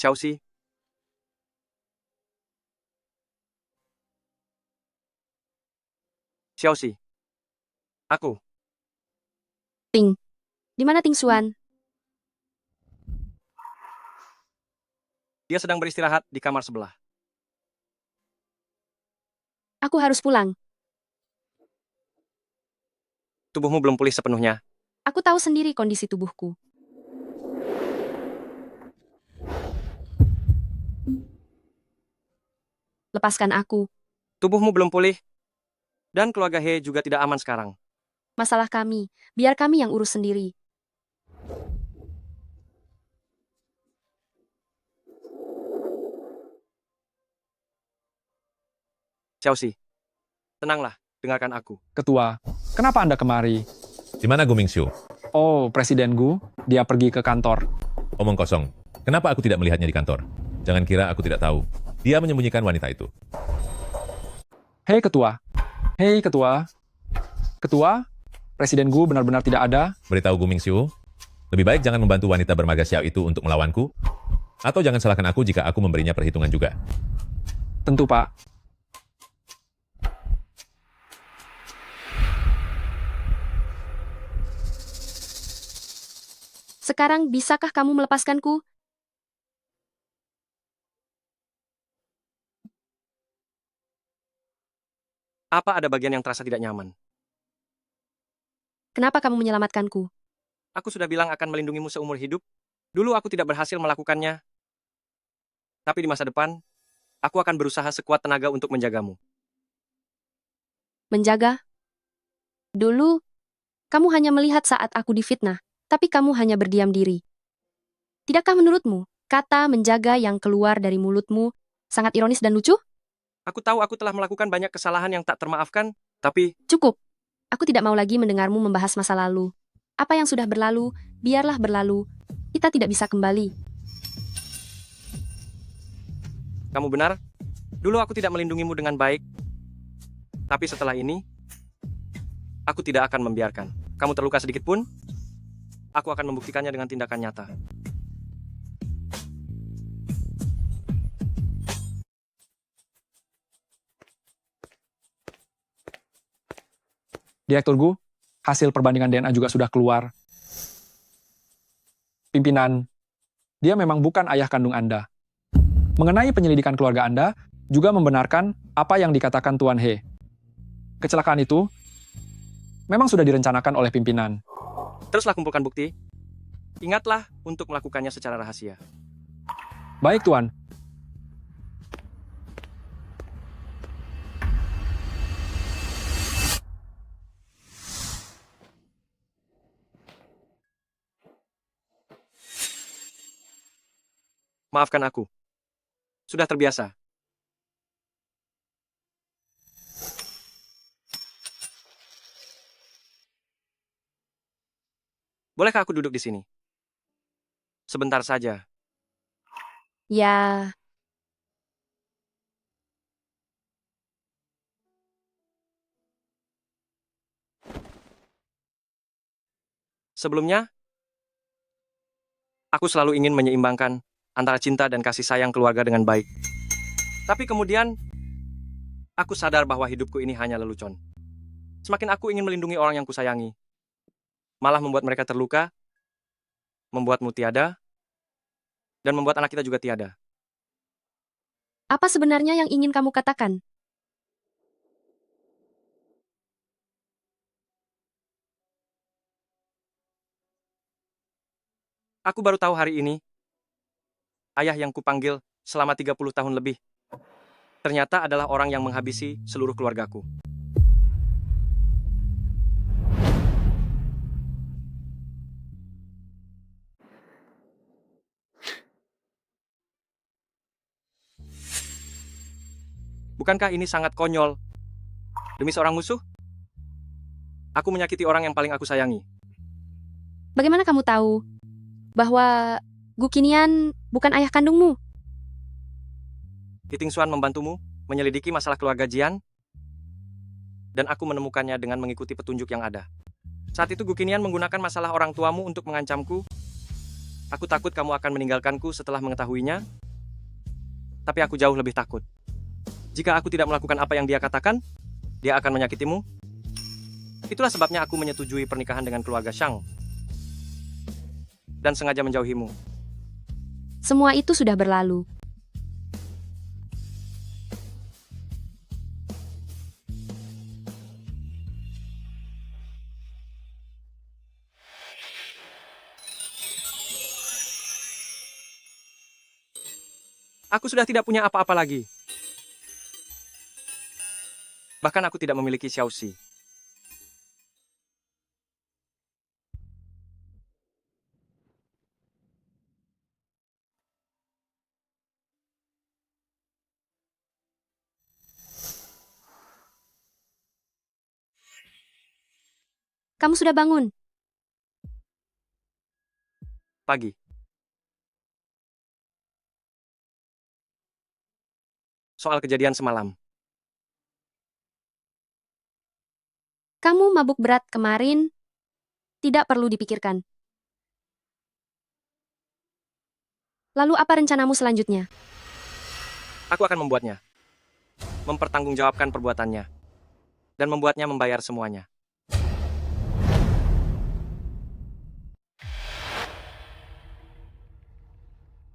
Xiaoxi. Xiaoxi. Aku. Ting. Di mana Ting Xuan? Dia sedang beristirahat di kamar sebelah. Aku harus pulang. Tubuhmu belum pulih sepenuhnya. Aku tahu sendiri kondisi tubuhku. Lepaskan aku. Tubuhmu belum pulih. Dan keluarga He juga tidak aman sekarang. Masalah kami. Biar kami yang urus sendiri. Xiaoxi. Tenanglah, dengarkan aku. Ketua, kenapa Anda kemari? Di mana Gu Mingxiu? Oh, Presiden Gu, dia pergi ke kantor. Omong kosong. Kenapa aku tidak melihatnya di kantor? Jangan kira aku tidak tahu. Dia menyembunyikan wanita itu. Hei Ketua. Hei Ketua. Ketua, Presiden Gu benar-benar tidak ada. Beritahu Gu Mingxiu, lebih baik jangan membantu wanita bermarga Xiao itu untuk melawanku. Atau jangan salahkan aku jika aku memberinya perhitungan juga. Tentu, Pak. Sekarang bisakah kamu melepaskanku? Apa ada bagian yang terasa tidak nyaman? Kenapa kamu menyelamatkanku? Aku sudah bilang akan melindungimu seumur hidup. Dulu aku tidak berhasil melakukannya. Tapi di masa depan, aku akan berusaha sekuat tenaga untuk menjagamu. Menjaga? Dulu, kamu hanya melihat saat aku difitnah. Tapi kamu hanya berdiam diri. Tidakkah menurutmu, kata menjaga yang keluar dari mulutmu sangat ironis dan lucu? Aku tahu aku telah melakukan banyak kesalahan yang tak termaafkan, tapi... Cukup. Aku tidak mau lagi mendengarmu membahas masa lalu. Apa yang sudah berlalu, biarlah berlalu. Kita tidak bisa kembali. Kamu benar. Dulu aku tidak melindungimu dengan baik. Tapi setelah ini, aku tidak akan membiarkan kamu terluka sedikit pun. Aku akan membuktikannya dengan tindakan nyata. Direktur Gu, hasil perbandingan DNA juga sudah keluar. Pimpinan, dia memang bukan ayah kandung Anda. Mengenai penyelidikan keluarga Anda, juga membenarkan apa yang dikatakan Tuan He. Kecelakaan itu memang sudah direncanakan oleh pimpinan. Teruslah kumpulkan bukti. Ingatlah untuk melakukannya secara rahasia. Baik, Tuan. Maafkan aku. Sudah terbiasa. Bolehkah aku duduk di sini? Sebentar saja. Ya, Sebelumnya, aku selalu ingin menyeimbangkan antara cinta dan kasih sayang keluarga dengan baik. Tapi kemudian, aku sadar bahwa hidupku ini hanya lelucon. Semakin aku ingin melindungi orang yang kusayangi, malah membuat mereka terluka, membuatmu tiada, dan membuat anak kita juga tiada. apa sebenarnya yang ingin kamu katakan? Aku baru tahu hari ini, ayah yang kupanggil selama 30 tahun lebih, ternyata adalah orang yang menghabisi seluruh keluargaku. Bukankah ini sangat konyol? Demi seorang musuh, aku menyakiti orang yang paling aku sayangi. Bagaimana kamu tahu bahwa Gukinian bukan ayah kandungmu? Hiting Xuan membantumu menyelidiki masalah keluarga Jian, dan aku menemukannya dengan mengikuti petunjuk yang ada. Saat itu Gukinian menggunakan masalah orang tuamu untuk mengancamku. Aku takut kamu akan meninggalkanku setelah mengetahuinya, tapi aku jauh lebih takut. Jika aku tidak melakukan apa yang dia katakan, dia akan menyakitimu. Itulah sebabnya aku menyetujui pernikahan dengan keluarga Shang dan sengaja menjauhimu. Semua itu sudah berlalu. Aku sudah tidak punya apa-apa lagi. Bahkan aku tidak memiliki Xiaoxi. Kamu sudah bangun. Pagi. Soal kejadian semalam. Kamu mabuk berat kemarin, tidak perlu dipikirkan. Lalu apa rencanamu selanjutnya? Aku akan membuatnya. Mempertanggungjawabkan perbuatannya. Dan membuatnya membayar semuanya.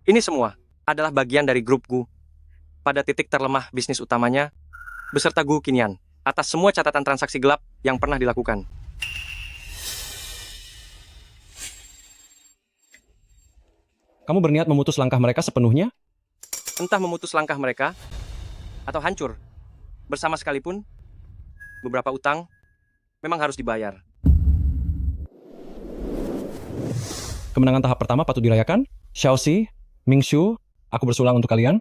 Ini semua adalah bagian dari grup Gu pada titik terlemah bisnis utamanya beserta Gu Qinian atas semua catatan transaksi gelap yang pernah dilakukan. Kamu berniat memutus langkah mereka sepenuhnya? Entah memutus langkah mereka atau hancur bersama sekalipun, beberapa utang memang harus dibayar. Kemenangan tahap pertama patut dirayakan. Xiaoxi, Mingxu, aku bersulang untuk kalian.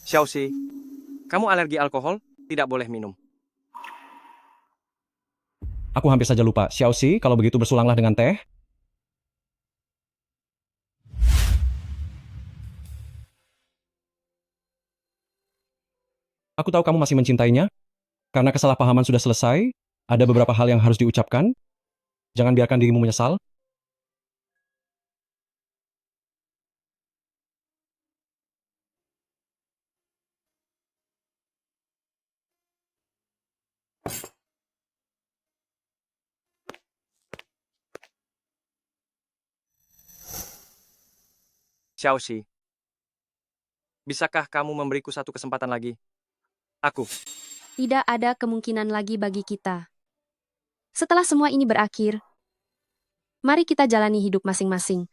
Xiaoxi, kamu alergi alkohol, tidak boleh minum. Aku hampir saja lupa. Xiaoxi, kalau begitu bersulanglah dengan teh. Aku tahu kamu masih mencintainya. Karena kesalahpahaman sudah selesai, ada beberapa hal yang harus diucapkan. Jangan biarkan dirimu menyesal. Xiaoxi, Bisakah kamu memberiku satu kesempatan lagi? Aku. Tidak ada kemungkinan lagi bagi kita. Setelah semua ini berakhir, mari kita jalani hidup masing-masing.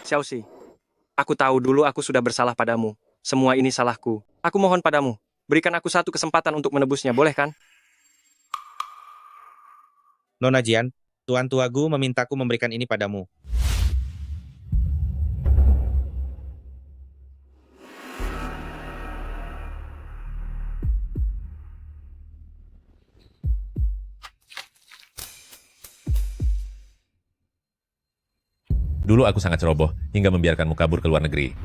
Xiaoxi, aku tahu dulu aku sudah bersalah padamu. Semua ini salahku. Aku mohon padamu, berikan aku satu kesempatan untuk menebusnya, boleh kan? Nona Jian, Tuan Tua Gu memintaku memberikan ini padamu. Dulu aku sangat ceroboh hingga membiarkanmu kabur ke luar negeri.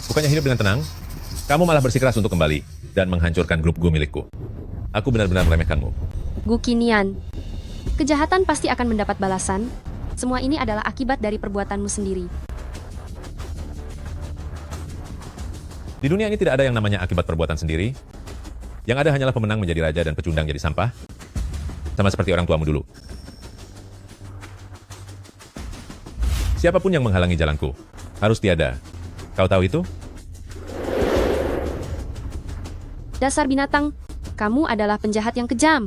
Bukannya hidup dengan tenang, kamu malah bersikeras untuk kembali dan menghancurkan grup Gu milikku. Aku benar-benar meremehkanmu. Gu Qinian, kejahatan pasti akan mendapat balasan. Semua ini adalah akibat dari perbuatanmu sendiri. Di dunia ini tidak ada yang namanya akibat perbuatan sendiri. Yang ada hanyalah pemenang menjadi raja dan pecundang jadi sampah. Sama seperti orang tuamu dulu. Siapapun yang menghalangi jalanku, harus tiada. Kau tahu itu? Dasar binatang, kamu adalah penjahat yang kejam.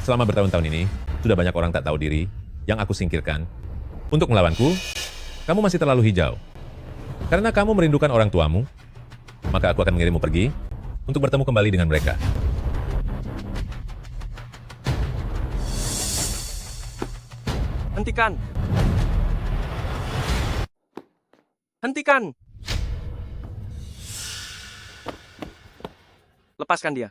Selama bertahun-tahun ini, sudah banyak orang tak tahu diri yang aku singkirkan. Untuk melawanku, kamu masih terlalu hijau. Karena kamu merindukan orang tuamu, maka aku akan mengirimmu pergi untuk bertemu kembali dengan mereka. Hentikan! Hentikan! Lepaskan dia.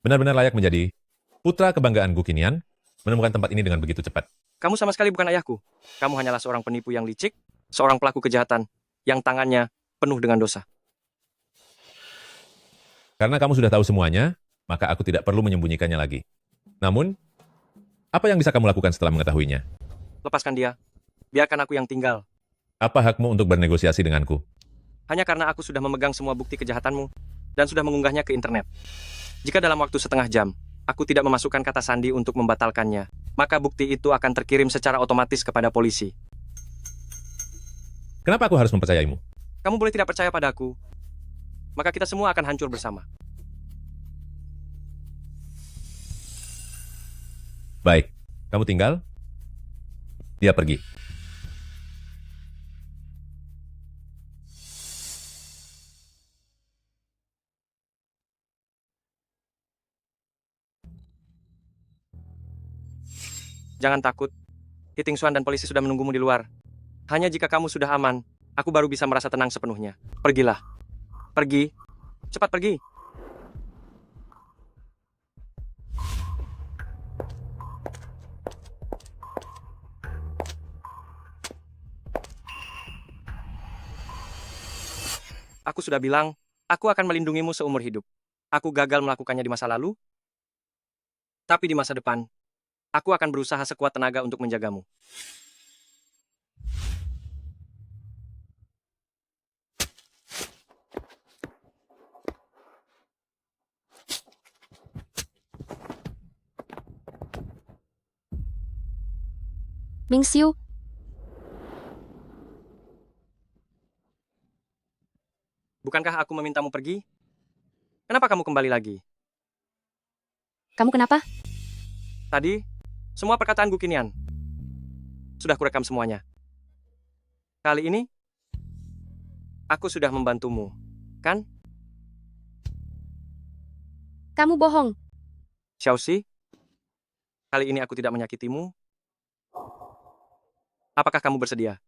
Benar-benar layak menjadi putra kebanggaan Gu Qinian, menemukan tempat ini dengan begitu cepat. Kamu sama sekali bukan ayahku. Kamu hanyalah seorang penipu yang licik, seorang pelaku kejahatan, yang tangannya penuh dengan dosa. Karena kamu sudah tahu semuanya, maka aku tidak perlu menyembunyikannya lagi. Namun, apa yang bisa kamu lakukan setelah mengetahuinya? Lepaskan dia. Biarkan aku yang tinggal. Apa hakmu untuk bernegosiasi denganku? Hanya karena aku sudah memegang semua bukti kejahatanmu dan sudah mengunggahnya ke internet. Jika dalam waktu setengah jam, aku tidak memasukkan kata sandi untuk membatalkannya, maka bukti itu akan terkirim secara otomatis kepada polisi. Kenapa aku harus mempercayaimu? Kamu boleh tidak percaya padaku, maka kita semua akan hancur bersama. Baik, kamu tinggal, dia pergi. Jangan takut. Hiting Xuan dan polisi sudah menunggumu di luar. Hanya jika kamu sudah aman, aku baru bisa merasa tenang sepenuhnya. Pergilah. Pergi. Cepat pergi. Aku sudah bilang, aku akan melindungimu seumur hidup. Aku gagal melakukannya di masa lalu, tapi di masa depan, aku akan berusaha sekuat tenaga untuk menjagamu. Mingxiu, bukankah aku memintamu pergi? Kenapa kamu kembali lagi? Kamu kenapa? Tadi, semua perkataan Gu Qinian. Sudah kurekam semuanya. Kali ini, aku sudah membantumu, kan? Kamu bohong. Xiaoxi, kali ini aku tidak menyakitimu. Apakah kamu bersedia?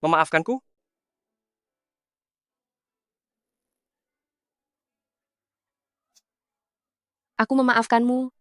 Memaafkanku? Aku memaafkanmu